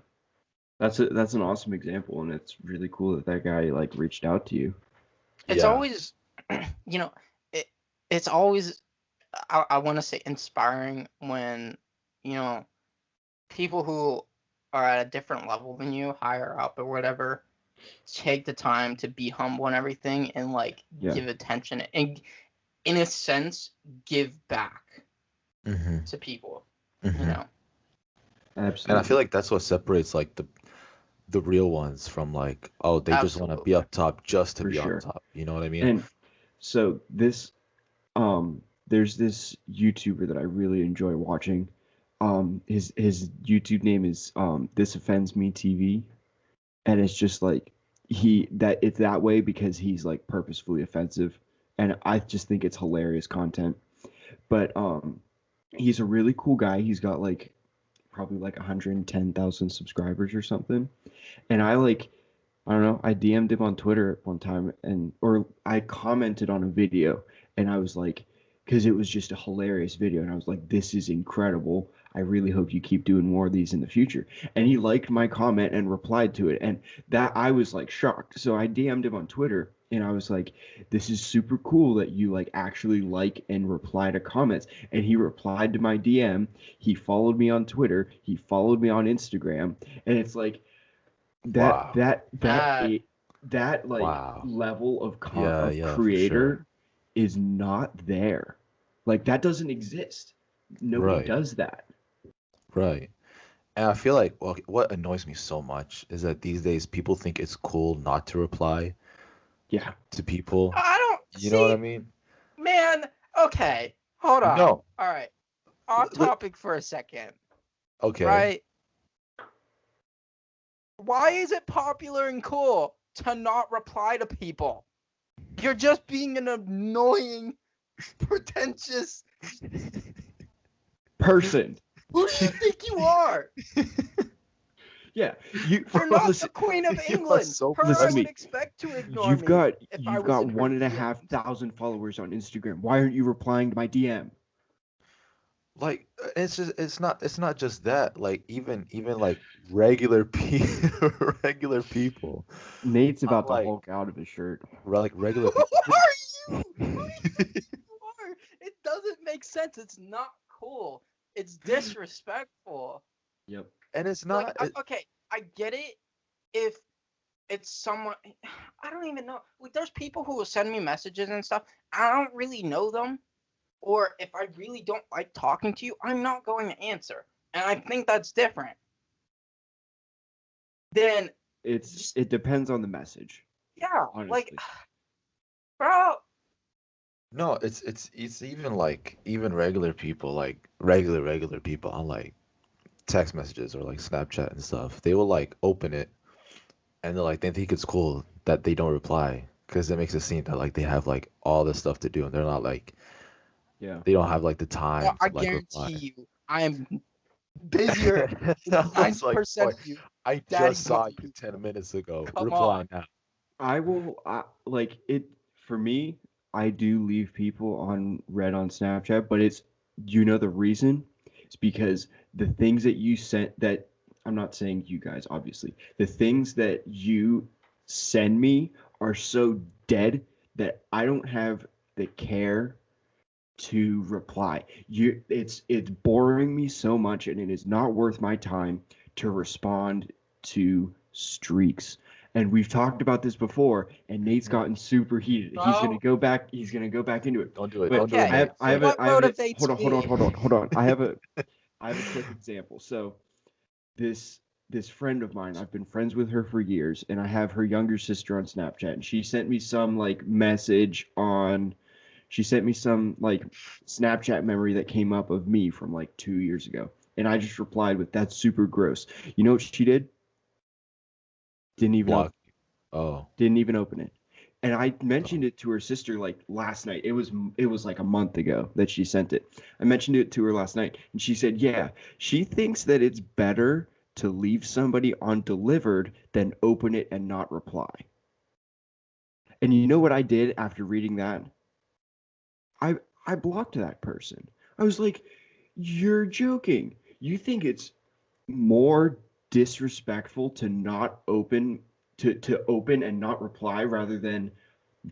That's an awesome example, and it's really cool that that guy like reached out to you. It's Yeah. always, you know, it, it's always, I want to say inspiring when, you know, people who are at a different level than you, higher up or whatever, take the time to be humble and everything and like Yeah. give attention and, in a sense, give back Hmm. to people, you Hmm. know. And I feel Absolutely. like that's what separates like the real ones from like, oh, they just want to be Absolutely. up top just to For be on sure. top. You know what I mean? And so this there's this YouTuber that I really enjoy watching. His YouTube name is This Offends Me TV, and it's just like it's that way because he's like purposefully offensive, and I just think it's hilarious content. But he's a really cool guy. He's got like probably like 110,000 subscribers or something. And I don't know, I DM'd him on Twitter at one time, or I commented on a video, and I was like, because it was just a hilarious video, and I was like, this is incredible. I really hope you keep doing more of these in the future. And he liked my comment and replied to it, and that I was like shocked. So I DM'd him on Twitter, and I was like, this is super cool that you like actually like and reply to comments. And he replied to my DM. He followed me on Twitter. He followed me on Instagram, and it's like that Wow. that that Uh, a- that like Wow. level of Yeah, of yeah, for sure. creator is not there. Like that doesn't exist. Nobody Right, does that. right. And I feel like, well, what annoys me so much is that these days people think it's cool not to reply Yeah. to people. I don't You know what I see, mean? man. Okay, hold on. No. All right, off topic for a second, Okay. right? Why is it popular and cool to not reply to people? You're just being an annoying, pretentious. Person. Who do you think you are? Yeah. You're not the Listen, Queen of You are England. so Her, I Listen to would me. expect to ignore You've me got if I you've was got in her 1,500 followers on Instagram. Why aren't you replying to my DM? Like it's not just that. Like even like regular people regular people. Nate's I'm about to like Hulk out of his shirt. like regular Who people. are you? Who do you think you are? It doesn't make sense. It's not cool. It's disrespectful. Yep. And it's Like, not okay, I get it if it's someone. I don't even know. Like, there's people who will send me messages and stuff. I don't really know them, or if I really don't like talking to you, I'm not going to answer. And I think that's different. Then, It depends on the message, yeah, like, honestly. bro, no, it's even like even regular people, like regular people on like text messages or like Snapchat and stuff. They will like open it and they're like they think it's cool that they don't reply because it makes it seem that like they have like all this stuff to do and they're not like Yeah. they don't have like the well, time I to like reply. guarantee you, I am busier I than was like, 90% boy, of you I daddy just saw mom you people. 10 minutes ago. Come Reply on. now. I will like it for me. I do leave people on red on Snapchat, but it's the reason. It's because the things that you sent that I'm not saying you guys obviously. The things that you send me are so dead that I don't have the care to reply. It's boring me so much and it is not worth my time to respond to streaks. And we've talked about this before, and Nate's gotten super heated. Bro, He's gonna go back into it. Don't do it. But Don't do it, okay, Nate. so what I have a motivates hold me? on. I have a quick example. So this this friend of mine, I've been friends with her for years, and I have her younger sister on Snapchat, and she sent me some like message on she sent me some like Snapchat memory that came up of me from like 2 years ago. And I just replied with that's super gross. You know what she did? Didn't even Block. open, Oh, didn't even open it. And I mentioned it to her sister like last night. It was like a month ago that she sent it. I mentioned it to her last night and she said, "Yeah, she thinks that it's better to leave somebody undelivered than open it and not reply." And you know what I did after reading that? I I blocked that person. I was like, "You're joking. You think it's more disrespectful to not open to open and not reply rather than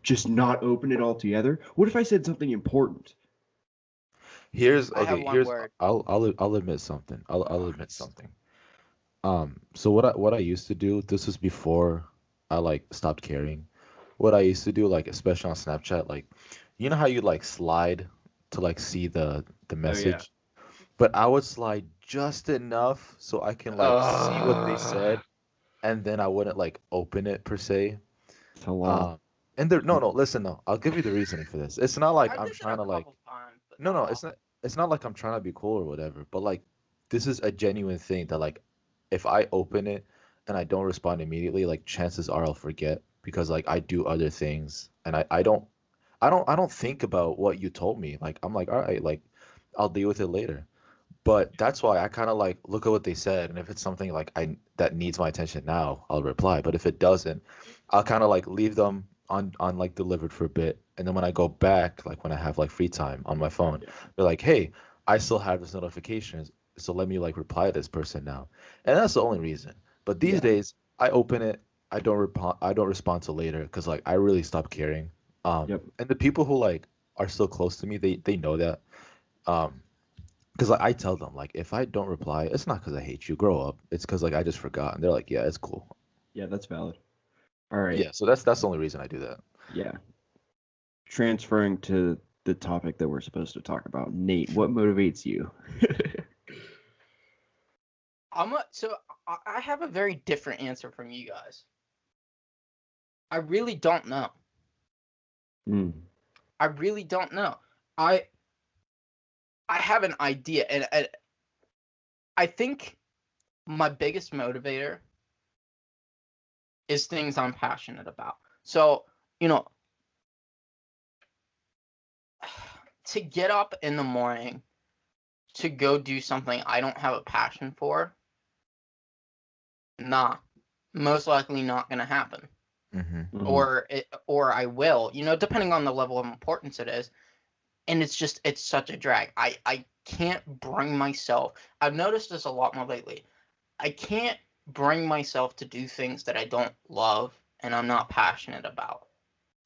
just not open it altogether? What if I said something important?" here's I have okay. one Here's word. I'll admit something. I'll Oh, admit something. So what I used to do, this was before I like stopped caring. What I used to do, like especially on Snapchat, like you know how you like slide to like see the Oh yeah. message, but I would slide just enough so I can like see what they said, and then I wouldn't like open it per se. It's a lot. Um, and there, no, no, listen, no, I'll give you the reasoning for this. It's not like I I'm did that trying a to like, couple times, but no, not no, often. it's not like I'm trying to be cool or whatever, but like this is a genuine thing that like if I open it and I don't respond immediately, like chances are I'll forget because like I do other things and I don't think about what you told me. Like I'm like, all right, like I'll deal with it later. But that's why I kind of like look at what they said, and if it's something like I that needs my attention now, I'll reply. But if it doesn't, I'll kind of like leave them on like delivered for a bit, and then when I go back, like when I have like free time on my phone, Yeah. they're like, "Hey, I still have this notification, so let me like reply to this person now." And that's the only reason. But these Yeah. days, I open it, I don't respond till later because like I really stopped caring. Yep. And the people who like are still close to me, they know that. Um, because like I tell them like if I don't reply, it's not because I hate you. Grow up. It's because like I just forgot, and they're like, yeah, it's cool. Yeah, that's valid. All right. Yeah, so that's the only reason I do that. Yeah. Transferring to the topic that we're supposed to talk about. Nate, what motivates you? So I have a very different answer from you guys. I really don't know. Mm, I really don't know. I I have an idea, and I think my biggest motivator is things I'm passionate about. So, you know, to get up in the morning to go do something I don't have a passion for, nah, most likely not gonna happen. Mm-hmm. mhm. Or I will, depending on the level of importance it is. And it's such a drag. I can't bring myself. I've noticed this a lot more lately. I can't bring myself to do things that I don't love and I'm not passionate about.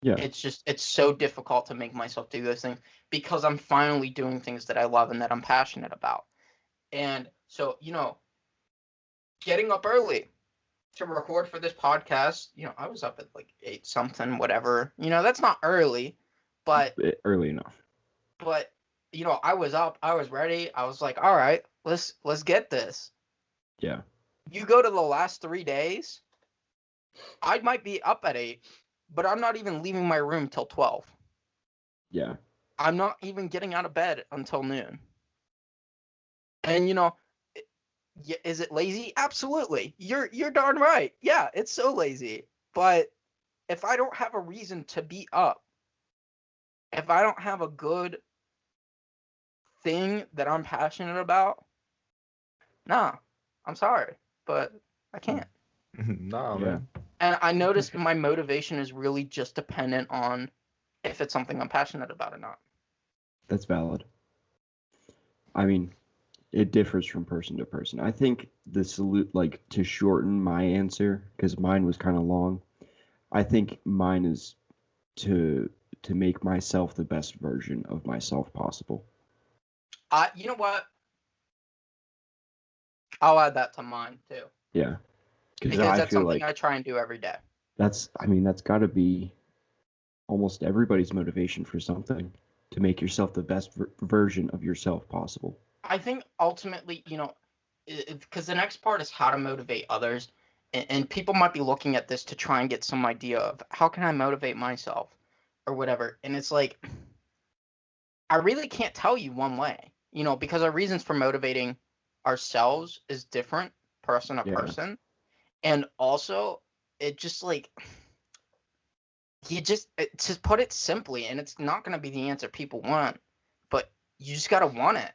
Yeah. It's so difficult to make myself do those things because I'm finally doing things that I love and that I'm passionate about. And so, getting up early to record for this podcast, I was up at like 8 something, whatever. That's not early, but Early enough. but I was up, I was ready. I was like, all right, let's get this. Yeah. You go to the last 3 days, I might be up at 8, but I'm not even leaving my room till 12. Yeah. I'm not even getting out of bed until noon. And is it lazy? Absolutely. You're darn right. Yeah, it's so lazy. But if I don't have a reason to be up, if I don't have a good thing that I'm passionate about, nah, I'm sorry, but I can't. Nah, Yeah. man. And I noticed my motivation is really just dependent on if it's something I'm passionate about or not. That's valid. I mean, it differs from person to person. I think the salute, like to shorten my answer, because mine was kind of long. I think mine is to to make myself the best version of myself possible. You know what? I'll add that to mine too, Yeah. Because because I that's feel something like I try and do every day. that's got to be almost everybody's motivation for something to make yourself the best version of yourself possible. I think ultimately, because the next part is how to motivate others, and people might be looking at this to try and get some idea of how can I motivate myself or whatever. And it's like, I really can't tell you one way, because our reasons for motivating ourselves is different person to Yeah. person. And also, it just like, to put it simply, and it's not going to be the answer people want, but you just got to want it.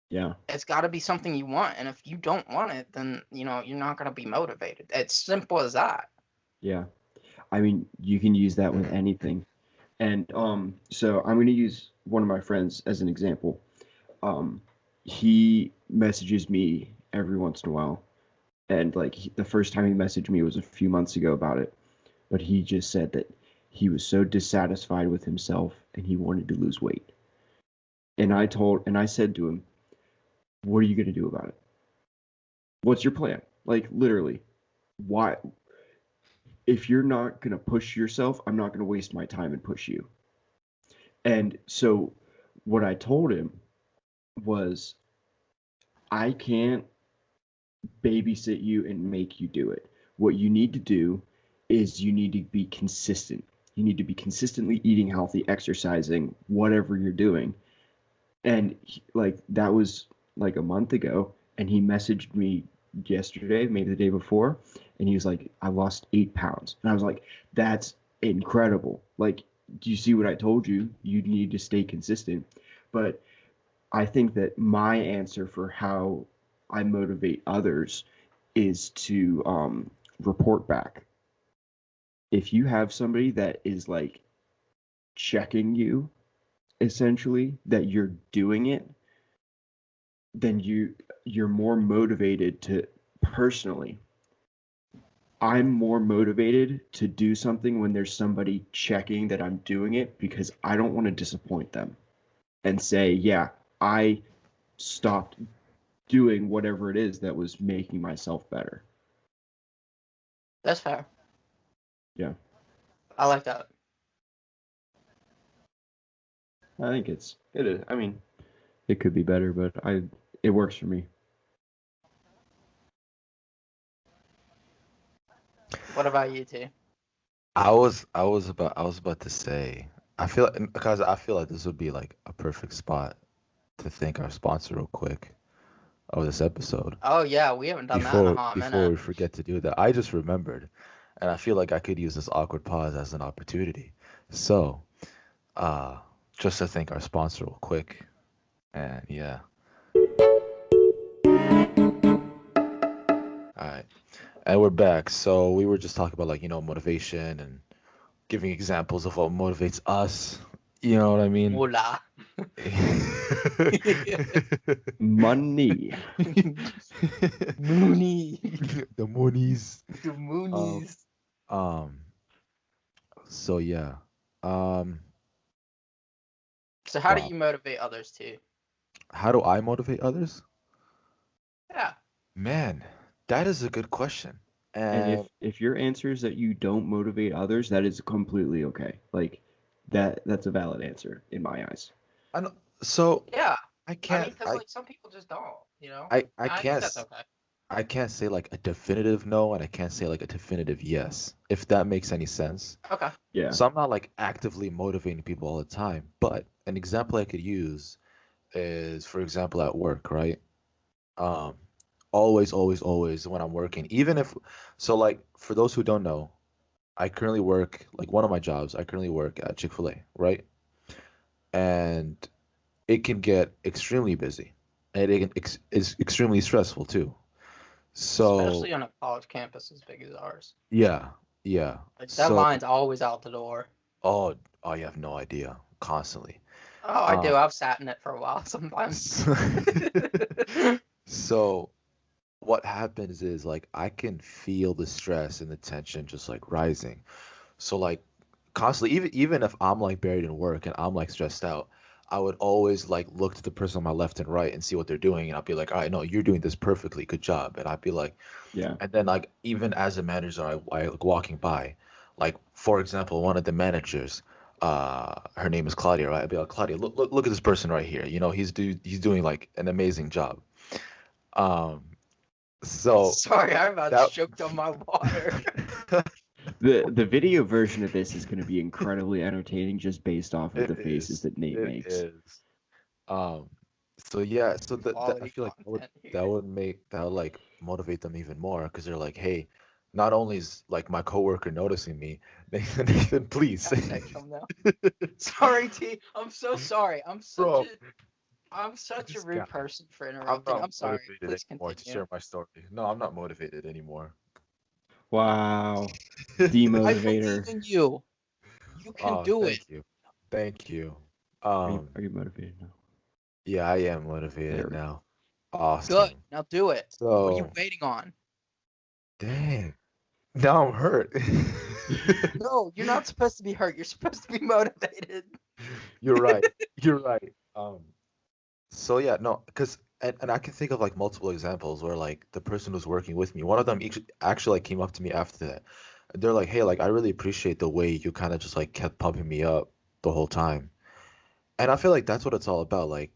Yeah. It's got to be something you want. And if you don't want it, then, you're not going to be motivated. It's simple as that. Yeah. I mean, you can use that with anything. And so I'm going to use one of my friends as an example. Um, he messages me every once in a while, and like the first time he messaged me was a few months ago about it. But he just said that he was so dissatisfied with himself and he wanted to lose weight. And I said to him, "What are you going to do about it? What's your plan? Like literally, why? If you're not going to push yourself, I'm not going to waste my time and push you." And so what I told him was, I can't babysit you and make you do it. What you need to do is you need to be consistent. You need to be consistently eating healthy, exercising, whatever you're doing. And like that was like a month ago, and he messaged me yesterday, maybe the day before, and he was like, I lost 8 pounds. And I was like, that's incredible. Like, do you see what I told you? You need to stay consistent. But I think that my answer for how I motivate others is to report back. If you have somebody that is like checking you, essentially, that you're doing it, then you're more motivated to personally. I'm more motivated to do something when there's somebody checking that I'm doing it because I don't want to disappoint them and say, yeah, I stopped doing whatever it is that was making myself better. That's fair. Yeah. I like that. I think it is. I mean, it could be better, but it works for me. What about you two? I was about to say, I feel like this would be like a perfect spot to thank our sponsor real quick of this episode. Oh yeah, we haven't done that in a hot Before minute. we forget to do that, I just remembered, and I feel like I could use this awkward pause as an opportunity. So, uh, just to thank our sponsor real quick, and yeah. All right, and we're back. So we were just talking about like motivation and giving examples of what motivates us. You know what I mean? Moolah. Money. Mooney. The monies. The Moonies. Um. So yeah. Um. So how do Wow. you motivate others too? How do I motivate others? Yeah. Man, that is a good question. And And if your answer is that you don't motivate others, that is completely okay. Like that's a valid answer in my eyes. I know, so Yeah. I I can't mean, because like some people just don't, you know. I I think can't that's okay. I can't say like a definitive no and I can't say like a definitive yes, if that makes any sense. Okay. Yeah. So I'm not like actively motivating people all the time, but an example I could use is, for example, at work, right? Um, always when I'm working, even if, so like for those who don't know, I currently work, like one of my jobs, I currently work at Chick-fil-A, right? And it can get extremely busy and is extremely stressful too. So, Especially on a college campus as big as ours. yeah, yeah. Like that So, line's always out the door. oh, oh, you have no idea. Constantly. Oh, I Um, do. I've sat in it for a while sometimes. so what happens is like I can feel the stress and the tension just like rising. So like constantly, even if I'm like buried in work and I'm like stressed out, I would always like look to the person on my left and right and see what they're doing, and I'll be like, all right, no, you're doing this perfectly, good job. And I'd be like, Yeah. and then like even as a manager, I like walking by, like for example, one of the managers, her name is Claudia, right? I'd be like, Claudia, look at this person right here. He's doing like an amazing job. Um, so Sorry, I about that choked on my water. The video version of this is going to be incredibly entertaining just based off of it the faces is, that Nate it makes. is. Um, so yeah, so I Quality feel like content here. that would like motivate them even more because they're like, hey, not only is like my coworker noticing me, Nathan, please. Hashtag come now. Sorry, T. I'm so sorry. Bro, I'm such a this guy. rude person for I'm interrupting. not I'm sorry. motivated Please anymore to continue. share my story. No, I'm not motivated anymore. Wow. I Demotivator. believe in you. You can Oh, do it. thank you. Thank you. Are you motivated now? Yeah, I am There motivated we go. now. Good. Awesome. Now do it. What are you So, waiting on? dang. Now I'm hurt. No, you're not supposed to be hurt. You're supposed to be motivated. You're right. You're right. So yeah, no, because and I can think of like multiple examples where like the person who's working with me, one of them actually like came up to me after that. They're like, "Hey, like I really appreciate the way you kind of just like kept pumping me up the whole time." And I feel like that's what it's all about. Like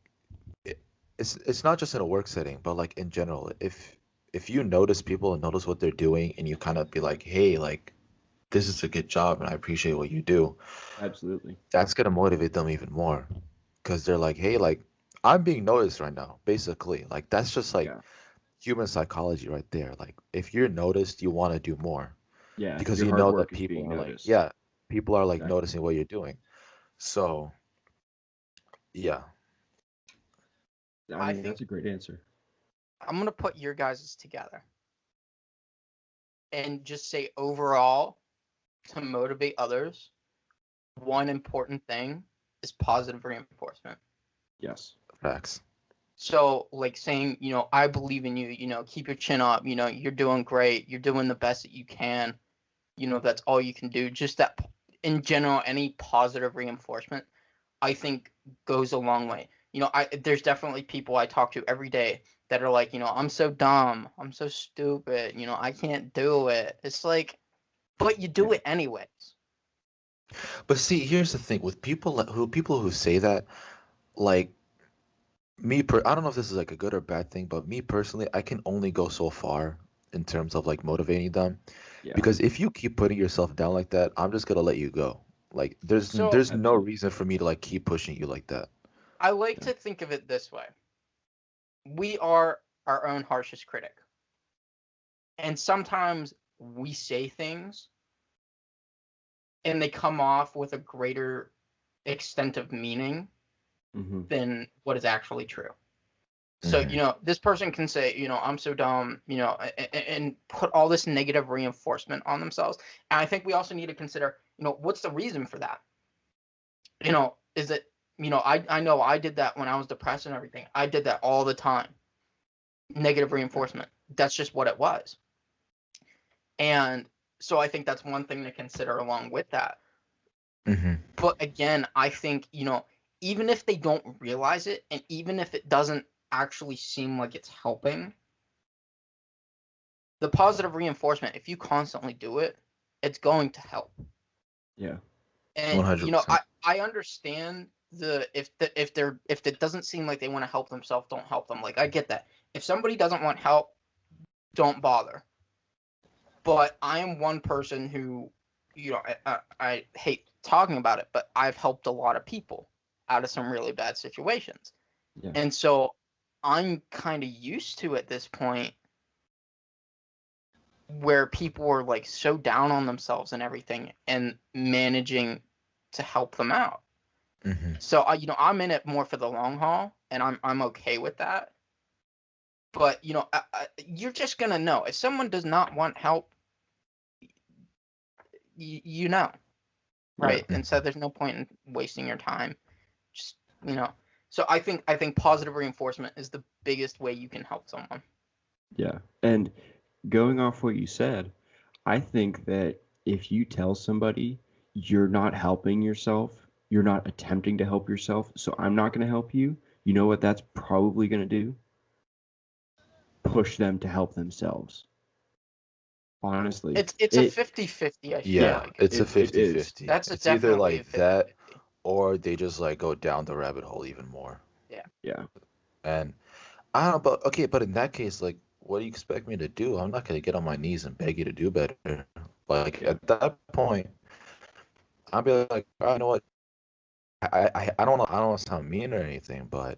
it, it's not just in a work setting, but like in general. If you notice people and notice what they're doing and you kind of be like, "Hey, like this is a good job and I appreciate what you do." Absolutely. That's gonna motivate them even more because they're like, hey, like I'm being noticed right now, basically. Like that's just like Yeah. human psychology right there. Like if you're noticed, you want to do more Yeah, because your you hard know that work is being noticed. people are like Exactly. noticing what you're doing. So yeah. I I mean, think that's a great answer. I'm gonna put your guys' together and just say overall to motivate others, one important thing is positive reinforcement. Yes. Facts. So like saying, I believe in you, keep your chin up, you're doing great, you're doing the best that you can, that's all you can do. Just that in general, any positive reinforcement, I think goes a long way. There's definitely people I talk to every day that are like, I'm so dumb, I'm so stupid, I can't do it. It's like, but you do Yeah. it anyways. But see, here's the thing with people who say that, like I don't know if this is like a good or bad thing, but me personally, I can only go so far in terms of like motivating them Yeah. because if you keep putting yourself down like that, I'm just gonna let you go. Like So there's no Absolutely. reason for me to like keep pushing you like that. I like Yeah. to think of it this way. We are our own harshest critic. And sometimes we say things and they come off with a greater extent of meaning Mm-hmm. than what is actually true. So, Hmm. this person can say, I'm so dumb, and put all this negative reinforcement on themselves. And I think we also need to consider, what's the reason for that? Is it, I know I did that when I was depressed and everything. I did that all the time. Negative Yeah. reinforcement. That's just what it was. And so I think that's one thing to consider along with that. Hmm. But again, I think, even if they don't realize it and even if it doesn't actually seem like it's helping, the positive reinforcement, if you constantly do it, it's going to help. Yeah. And 100%. I understand if it doesn't seem like they want to help themselves, don't help them. Like I get that. If somebody doesn't want help, don't bother. But I am one person who, I hate talking about it, but I've helped a lot of people out of some really bad situations. Yeah. And so I'm kind of used to at this point where people are like so down on themselves and everything and managing to help them out. Hmm. So I'm in it more for the long haul and I'm okay with that. But you're just gonna know if someone does not want help, you know. Yeah. Right? And so there's no point in wasting your time. Just So I think positive reinforcement is the biggest way you can help someone. Yeah. And going off what you said, I think that if you tell somebody you're not helping yourself, you're not attempting to help yourself, so I'm not going to help you, you know what that's probably going to do? Push them to help themselves. Honestly. It's a It 50-50, I feel yeah, Yeah, like. it's a it fifty is. fifty. That's It's either definitely a like that 50-50. or they just like go down the rabbit hole even more. Yeah. Yeah. And I don't know, but okay, but in that case, like, what do you expect me to do? I'm not gonna get on my knees and beg you to do better. Like at that point, I'll be like, I know what, I don't want to sound mean or anything, but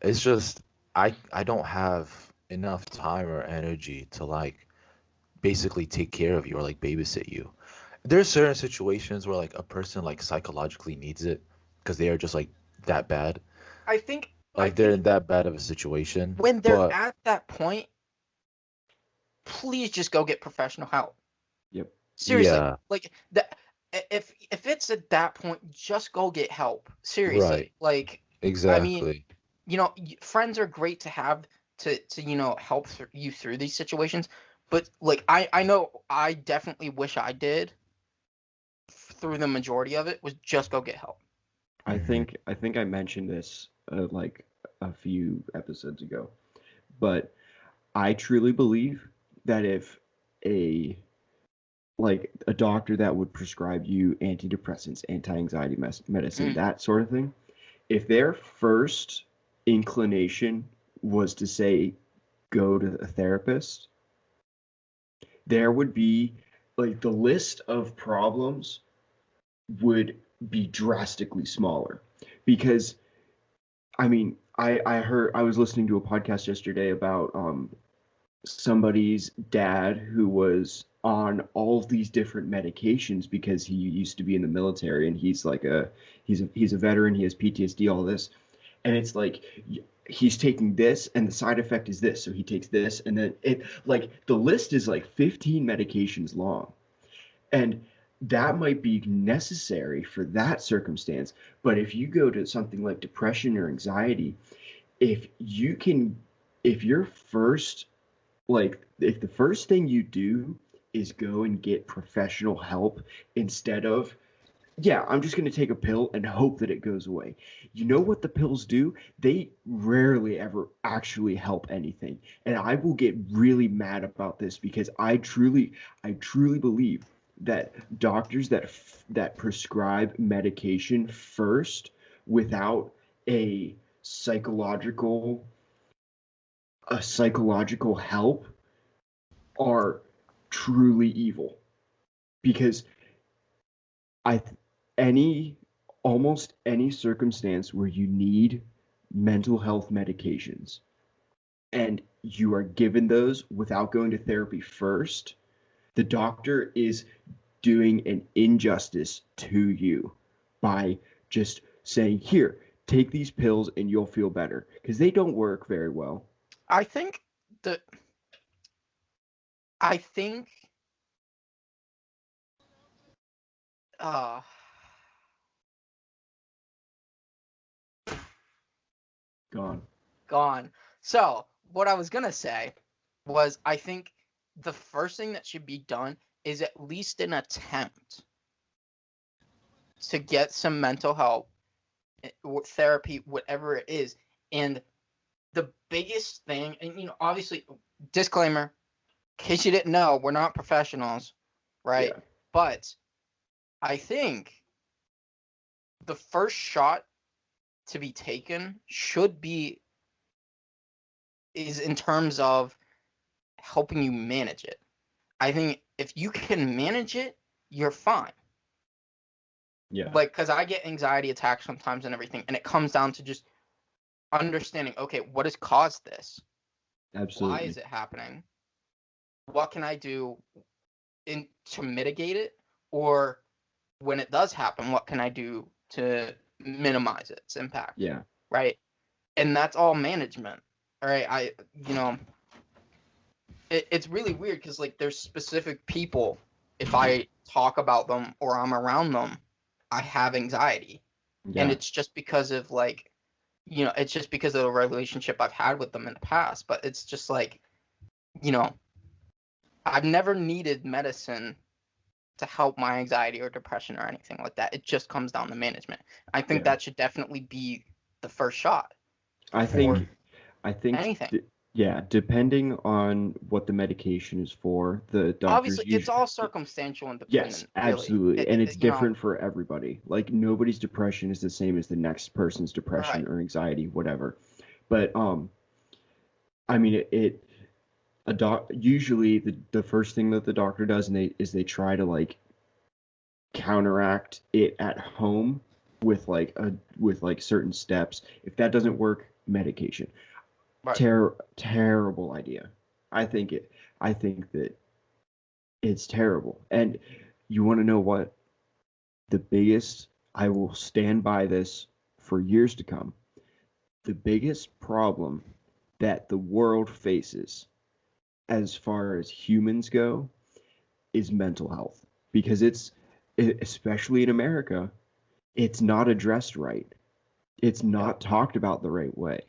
it's just I don't have enough time or energy to like basically take care of you or like babysit you. There's certain situations where like a person like psychologically needs it because they are just like that bad, I think I like they're think in that bad of a situation. when they're But at that point, please just go get professional help. Yep. Seriously, yeah, like that. If it's at that point, just go get help. right, Seriously, like I mean, exactly. friends are great to have to help you through these situations, but like I know I definitely wish I did through the majority of it was just go get help. Hmm. I think I mentioned this like a few episodes ago, but I truly believe that if a a doctor that would prescribe you antidepressants, anti-anxiety medicine, Mm. that sort of thing, if their first inclination was to say go to a therapist, there would be like the list of problems would be drastically smaller because I mean, I heard I was listening to a podcast yesterday about somebody's dad who was on all of these different medications because he used to be in the military, and he's a veteran, he has PTSD, all this. And it's like he's taking this and the side effect is this, so he takes this, and then it, like, the list is like 15 medications long. And that might be necessary for that circumstance. But if you go to something like depression or anxiety, if you can, if your first, like, if the first thing you do is go and get professional help instead of, yeah, I'm just going to take a pill and hope that it goes away. You know what the pills do? They rarely ever actually help anything. And I will get really mad about this because I truly believe that doctors that prescribe medication first without a psychological psychological help are truly evil, because I any almost any circumstance where you need mental health medications and you are given those without going to therapy first, the doctor is doing an injustice to you by just saying, here, take these pills and you'll feel better, because they don't work very well. I think the I think uh Gone. gone. So, what I was gonna say was I think the first thing that should be done is at least an attempt to get some mental help, therapy, whatever it is. And the biggest thing, and obviously, disclaimer, in case you didn't know, we're not professionals, right? Yeah. But I think the first shot to be taken is in terms of helping you manage it. I think if you can manage it, you're fine. Yeah. Like, because I get anxiety attacks sometimes and everything, and it comes down to just understanding, okay, what has caused this? Absolutely. Why is it happening? What can I do to mitigate it? Or when it does happen, what can I do to minimize its impact? Yeah. Right? And that's all management. All right. It's really weird because, like, there's specific people, if I talk about them or I'm around them, I have anxiety. And Yeah. it's just because of, like, it's just because of the relationship I've had with them in the past. But it's just like, you know, I've never needed medicine to help my anxiety or depression or anything like that. It just comes down to management. I think Yeah. that should definitely be the first shot I for think I think anything. yeah, depending on what the medication is for, the doctors Obviously, it's usually, all circumstantial and yes, dependent, really. absolutely. And it's You know, different for everybody. Like, nobody's depression is the same as the next person's depression right. or anxiety, whatever. But I mean, usually the first thing that the doctor does, and they try to, like, counteract it at home with like certain steps. If that doesn't work, medication. Right. Terrible idea. I think that it's terrible. And you want to know what? The biggest, I will stand by this for years to come. The biggest problem that the world faces as far as humans go is mental health, because especially in America, it's not addressed right. It's Yeah. not talked about the right way.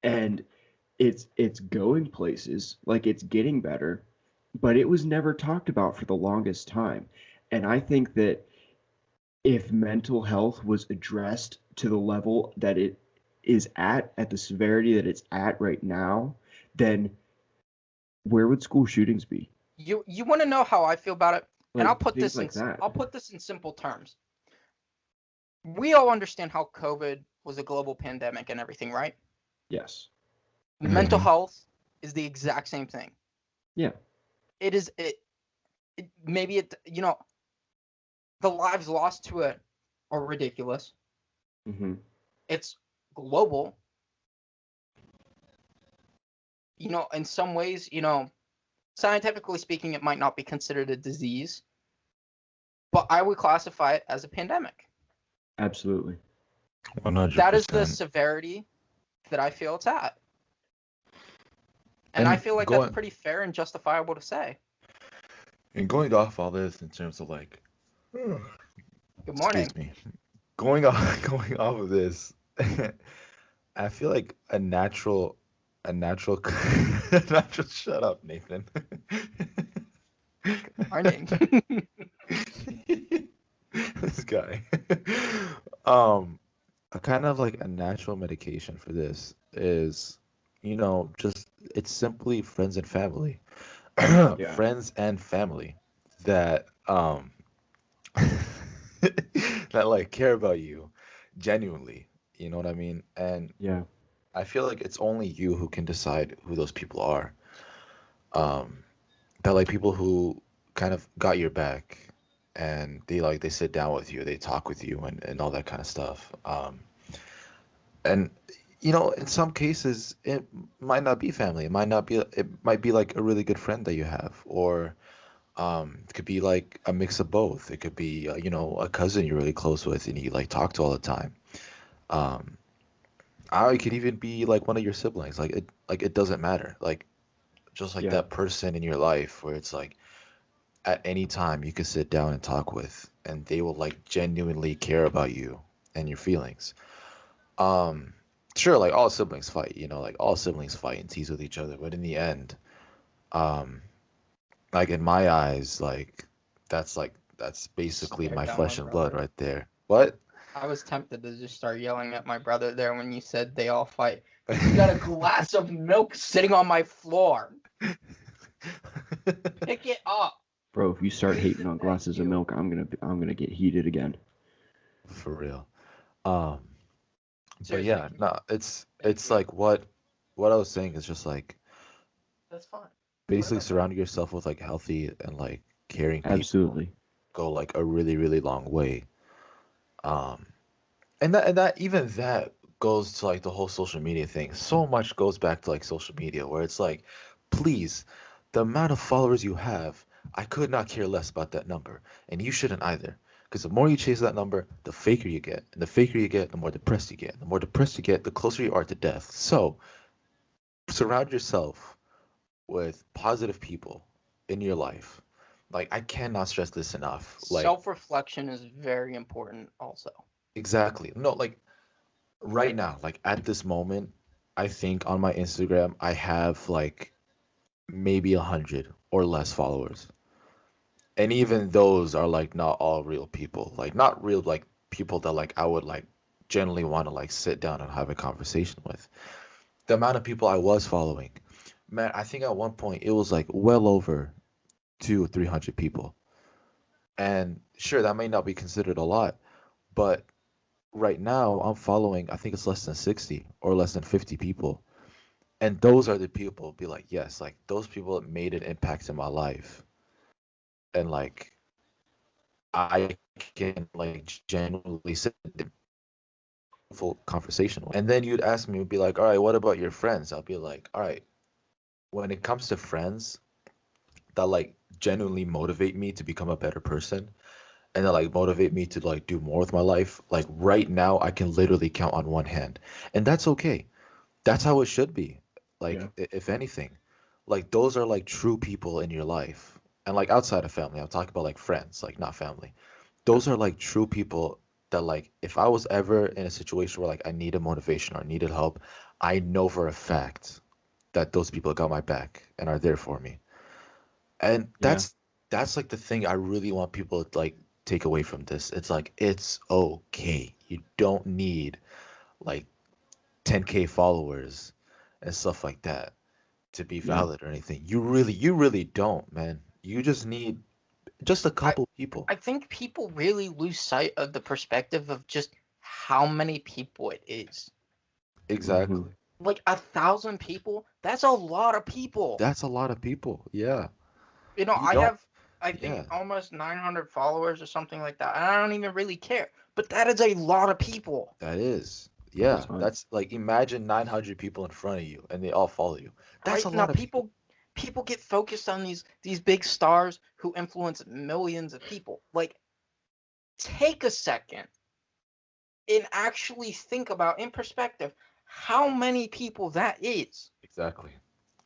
And it's going places, like, it's getting better, but it was never talked about for the longest time. And I think that if mental health was addressed to the level that it is at the severity that it's at right now, then where would school shootings be? You want to know how I feel about it? And Like, things like that. I'll put this in simple terms. We all understand how COVID was a global pandemic and everything, right? Yes. Mental Hmm. health is the exact same thing. Yeah. It is maybe the lives lost to it are ridiculous. Hmm. It's global. in some ways, scientifically speaking, it might not be considered a disease, but I would classify it as a pandemic. Absolutely. 100%. That is the severity that I feel it's at. And I feel like that's pretty fair and justifiable to say. And going off all this in terms of like, Good morning. excuse me, going off of this, I feel like a natural, a natural. Shut up, Nathan. Morning. This guy. A kind of like a natural medication for this is, just it's simply friends and family. Yeah. Friends and family that that like care about you genuinely. You know what I mean? And Yeah. I feel like it's only you who can decide who those people are. Um, that like people who kind of got your back and they sit down with you, they talk with you and all that kind of stuff. And in some cases it might not be family. It might be like a really good friend that you have, or it could be like a mix of both. It could be a cousin you're really close with and you like talk to all the time. Um, it could even be like one of your siblings. It doesn't matter. Like just like Yeah. that person in your life where it's like at any time you could sit down and talk with and they will like genuinely care about you and your feelings. Um, sure, like all siblings fight, like all siblings fight and tease with each other, but in the end, um, like in my eyes, that's basically Stare my down my flesh and blood brother. right there. What? I was tempted to just start yelling at my brother there when you said they all fight. You got a glass of milk sitting on my floor. Pick it up. Bro, if you start hating on Thank glasses of you. milk, I'm gonna get heated again. For real. Um, but Seriously, yeah, no, thank it's you. like what I was saying is just like That's fine. basically Whatever. surrounding yourself with like healthy and like caring people Absolutely. go like a really, really long way. Um, and that even that goes to like the whole social media thing. So much goes back to like social media where it's like, please, the amount of followers you have, I could not care less about that number, and you shouldn't either. Because the more you chase that number, the faker you get, and the faker you get, the more depressed you get. The more depressed you get, the closer you are to death. So surround yourself with positive people in your life. Like I cannot stress this enough. Like Self-reflection is very important also. exactly. No, like right now, like at this moment, I think on my Instagram I have like maybe 100 or less followers. And even those are like not all real people. Like not real like people that like I would like generally want to like sit down and have a conversation with. The amount of people I was following, man, I think at one point it was like well over 200 or 300 people. And sure, that may not be considered a lot, but right now I'm following, I think it's less than 60 or less than 50 people. And those are the people be like, yes, like those people made an impact in my life. And like I can like genuinely sit in a full conversation with. And then you'd ask me, would be like, all right, what about your friends? I'll be like, all right, when it comes to friends that like genuinely motivate me to become a better person and that like motivate me to like do more with my life, like right now I can literally count on one hand. And that's okay. That's how it should be. Yeah. Like, if anything, like those are like true people in your life. And like outside of family, I'm talking about like friends, like not family. Those are like true people that like if I was ever in a situation where like I needed motivation or needed help, I know for a fact that those people got my back and are there for me. And Yeah. that's like the thing I really want people to like take away from this. It's like it's okay. You don't need like 10K followers and stuff like that to be Yeah. valid or anything. You really don't, man. You just need just a I couple people. I think people really lose sight of the perspective of just how many people it is. Mm-hmm. Exactly. Like 1,000 people, that's a lot of people. That's a lot of people. Yeah. You I don't. have, I think, Yeah. almost 900 followers or something like that, and I don't even really care. But that is a lot of people. That is. Yeah, fine. that's like imagine 900 people in front of you and they all follow you. That's a Right now, lot of people. people get focused on these big stars who influence millions of people. Like, take a second and actually think about in perspective how many people that is. Exactly.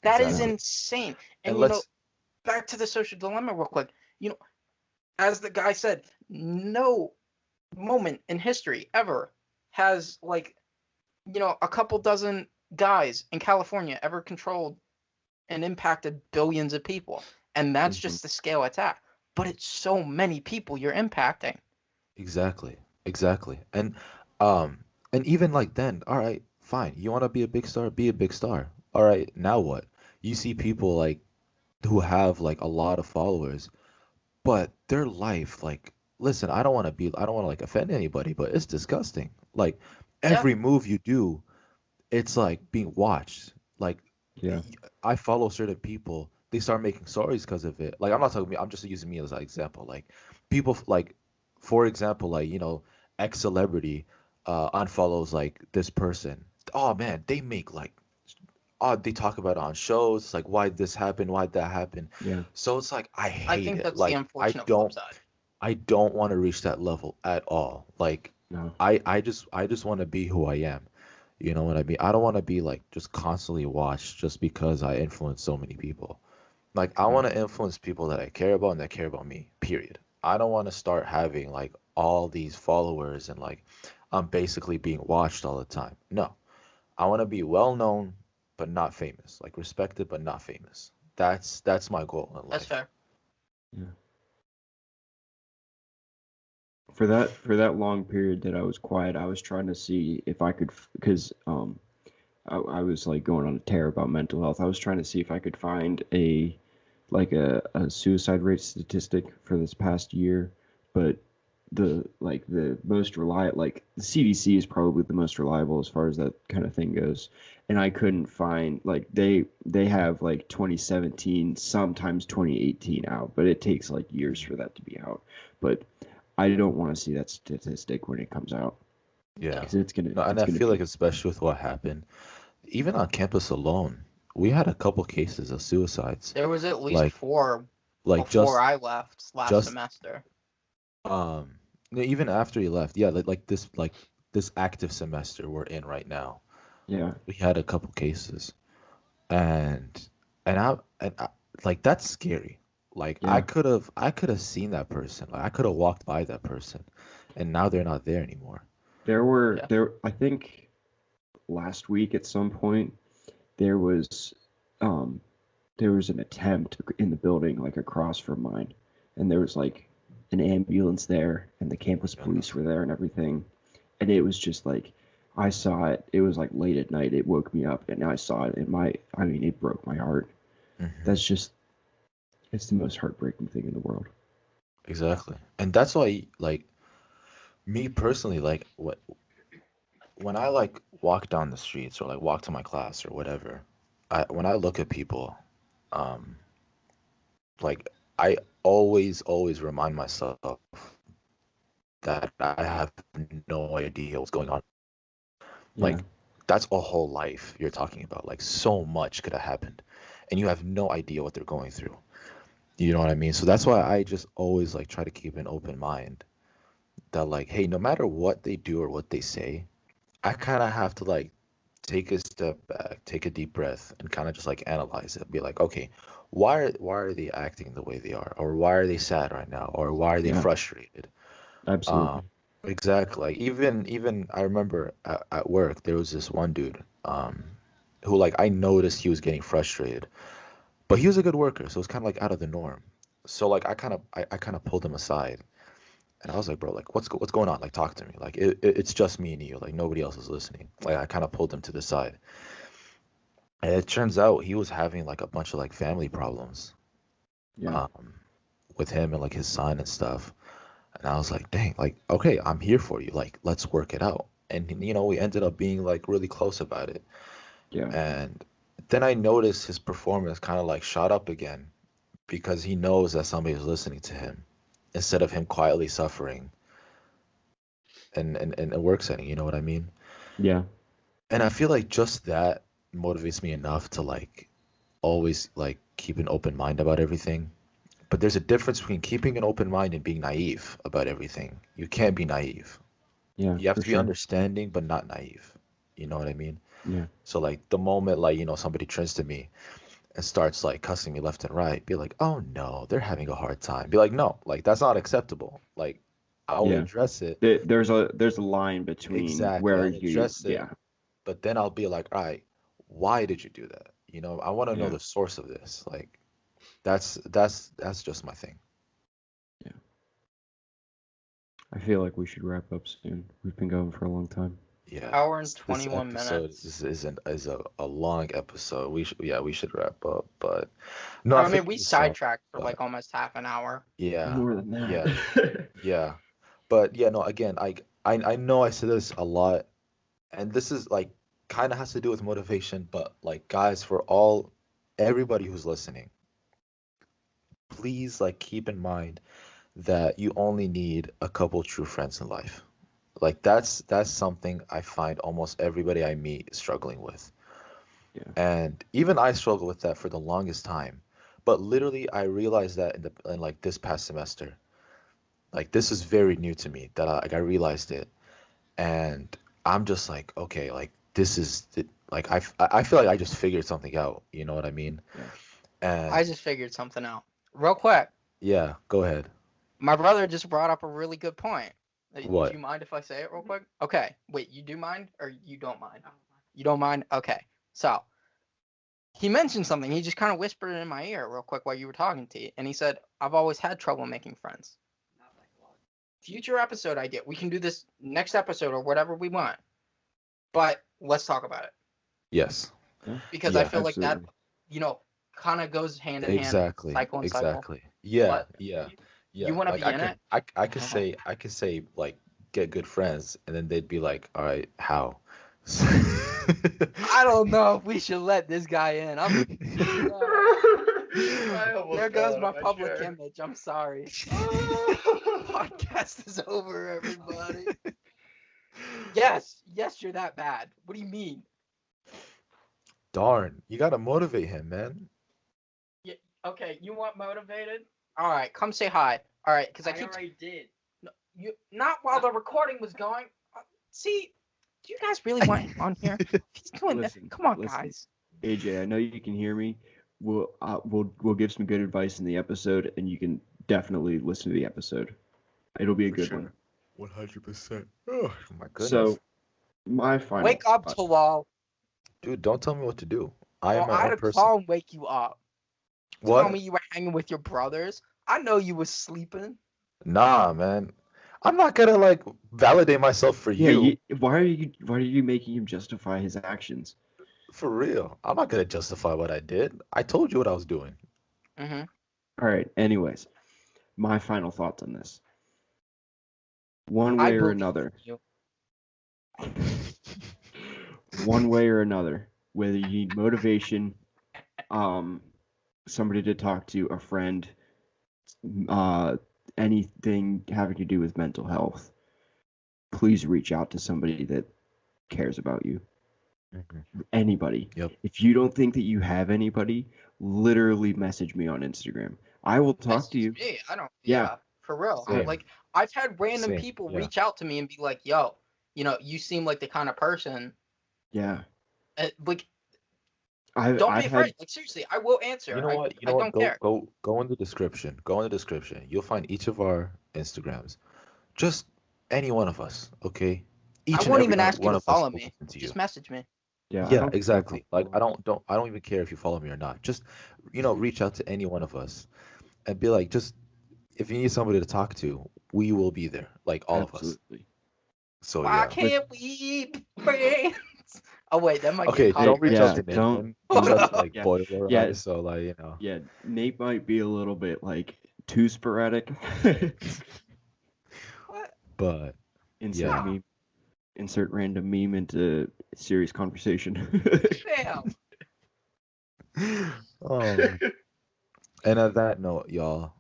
That is Yeah. Exactly. insane. And And let's back to the social dilemma real quick. You know, as the guy said, no moment in history ever has like, a couple dozen guys in California ever controlled and impacted billions of people. And that's Mhm. just the scale it's at. But it's so many people you're impacting. exactly. Exactly. Um and even like then, all right, fine. You want to be a big star? Be a big star. All right, now what? You see people like who have like a lot of followers, but their life like listen, I don't want to like offend anybody, but it's disgusting. Like Yeah, every move you do, it's like being watched. Like Yeah. I follow certain people, they start making stories because of it. Like I'm not talking me, I'm just using me as an example. Like people like, for example, like X celebrity unfollows like this person. Oh man, they make like they talk about it on shows. Like why this happened, why that happened. Yeah. So it's like I I hate think it. that's the Like unfortunate flip side. I don't want to reach that level at all. Like No. I just want to be who I am. You know what I mean? I don't want to be like just constantly watched just because I influence so many people. Like I Yeah. want to influence people that I care about and that care about me. Period. I don't want to start having like all these followers and like I'm basically being watched all the time. No. I want to be well known but not famous. Like respected but not famous. That's my goal in That's life. fair. Yeah. For that long period that I was quiet, I was trying to see if I could, because I was like going on a tear about mental health. I was trying to see if I could find a suicide rate statistic for this past year, but the most reliable, like the CDC is probably the most reliable as far as that kind of thing goes, and I couldn't find, like, they have like 2017, sometimes 2018 out, but it takes like years for that to be out. But I don't want to see that statistic when it comes out, Yeah. because it's gonna No, and it's I gonna feel like be. especially with what happened, even on campus alone, we had a couple cases of suicides. There was at least Like four like before I left last just semester. no, even after he left, yeah, like this active semester we're in right now, Yeah. we had a couple cases, and and I like that's scary. Like Yeah. I could have seen that person. Like I could have walked by that person, and now they're not there anymore. Yeah. I think last week at some point there was um there was an attempt in the building like across from mine, and there was like an ambulance there, and the campus Yeah. police were there and everything, and it was just like, I saw it. It was like late at night. It woke me up, and I saw it, and I mean, it broke my heart. hmm That's just It's the most heartbreaking thing in the world. Exactly. And that's why like me personally, like when I like walk down the streets or like walk to my class or whatever, I when I look at people, um, like I always remind myself that I have no idea what's going on. Yeah. Like that's a whole life you're talking about. Like so much could have happened, and you have no idea what they're going through. You know what I mean? So that's why I just always like try to keep an open mind that like, hey, no matter what they do or what they say, I kind of have to like take a step back, take a deep breath, and kind of just like analyze it. Be like, okay, why are they acting the way they are, or why are they sad right now, or why are they Yeah. frustrated? Um, Absolutely. exactly. Like even I remember at work there was this one dude who like I noticed he was getting frustrated, but he was a good worker, so it's kind of like out of the norm. So like I kind of pulled him aside. And I was like, bro, like, what's going on? Like, talk to me. Like, it's just me and you. Like, nobody else is listening. Like, I kind of pulled him to the side, and it turns out he was having like a bunch of like family problems, Yeah. um, with him and like his son and stuff. And I was like, dang, like, okay, I'm here for you. Like, let's work it out. And we ended up being like really close about it. Yeah. And then I noticed his performance kind of like shot up again because he knows that somebody is listening to him instead of him quietly suffering in a work setting. You know what I mean? Yeah. And I feel like just that motivates me enough to like always like keep an open mind about everything. But there's a difference between keeping an open mind and being naive about everything. You can't be naive. Yeah, You have for to be sure. understanding, but not naive. You know what I mean? Yeah. So like the moment like, somebody turns to me and starts like cussing me left and right, be like, oh no, they're having a hard time. Be like, no, like that's not acceptable. Like I will Yeah. address it. There's a line between Exactly. where I'll you address it, yeah. but then I'll be like, all right, why did you do that? I want to know Yeah. the source of this. Like that's just my thing. Yeah. I feel like we should wrap up soon. We've been going for a long time. Yeah. Hour and This 21 episode minutes. is a long episode. We should wrap up, but no, I I feel mean, like we we suck, sidetracked for but like almost half an hour. yeah. More than Yeah. that. Yeah. But yeah, no, again, I know I say this a lot, and this is like kind of has to do with motivation, but like guys, for everybody who's listening, please like keep in mind that you only need a couple true friends in life. Like that's something I find almost everybody I meet struggling with. Yeah. And even I struggled with that for the longest time. But literally I realized that in like this past semester. Like this is very new to me that I realized it. And I'm just like, okay, like this is like I feel like I just figured something out, you know what I mean? Yeah. And I just figured something out. Real quick, yeah, go ahead. my brother just brought up a really good point. Do What? you mind if I say it real quick? Okay. Wait, you do mind or you don't mind? You don't mind? Okay. So he mentioned something. He just kind of whispered it in my ear real quick while you were talking to you. And he said, I've always had trouble making friends. Future episode idea. We can do this next episode or whatever we want. But let's talk about it. Yes. Yeah. Because I Yeah, feel like that, Absolutely. kind of goes hand in hand, exactly. cycle and cycle. Exactly. Yeah, But yeah. you Yeah. want to Like be in it? I could say like get good friends and then they'd be like, "All right, how?" I don't know if we should let this guy in. There goes my public image. I'm sorry. Podcast is over, everybody. Yes, you're that bad. What do you mean? Darn, you gotta motivate him, man. Yeah, okay, you want motivated? All right, come say hi. All right, because I keep. already did. No, you not while the recording was going. See, do you guys really want him on here? He's doing that. Listen, Come on, listen. guys. AJ, I know you can hear me. We'll give some good advice in the episode, and you can definitely listen to the episode. It'll be a For good sure. one. 100%. Oh my goodness. So my final Wake up, thought- Talal. Dude, don't tell me what to do. I Oh, am my I had own to person. call and wake you up. What? Tell me you were hanging with your brothers. I know you was sleeping. Nah, man. I'm not gonna like validate myself for Yeah, you. why are you making him justify his actions? For real. I'm not gonna justify what I did. I told you what I was doing. Mm-hmm. All right. Anyways, my final thoughts on this. One I way or believe another. you. One way or another, whether you need motivation, somebody to talk to, a friend, anything having to do with mental health, please reach out to somebody that cares about you. Anybody. Yep. If you don't think that you have anybody, literally message me on Instagram. I will talk to you. Me, I don't. Yeah. Yeah, for real. Same. Like I've had random Same, people yeah. reach out to me and be like, "Yo, you seem like the kind of person." Yeah. Like, I've don't be I've afraid. had Like seriously, I will answer. You know what? I don't care. Go in the description. Go in the description. You'll find each of our Instagrams. Just any one of us, okay? Each I and won't every even ask you one to of us follow will me. listen to you. Just message me. yeah, I Yeah, don't- exactly. Like I don't even care if you follow me or not. Just, reach out to any one of us and be like, just if you need somebody to talk to, we will be there. Like all of us. absolutely. So Why yeah. can't we be friends? Oh wait, that might Okay, get Hey, don't reach yeah, out to Nathan. don't- Reach out to like Yeah. Boiler Yeah. Eyes, so like, Yeah, Nate might be a little bit like too sporadic. What? but insert Yeah. meme, insert random meme into serious conversation. Damn. um and at that note, y'all,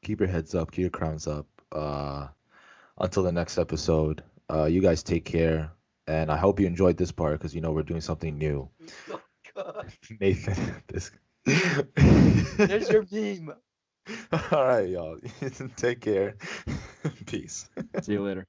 keep your heads up, keep your crowns up. Until the next episode, you guys take care. And I hope you enjoyed this part because we're doing something new. Oh, God. Nathan, this. There's your meme. All right, y'all. Take care. Peace. See you later.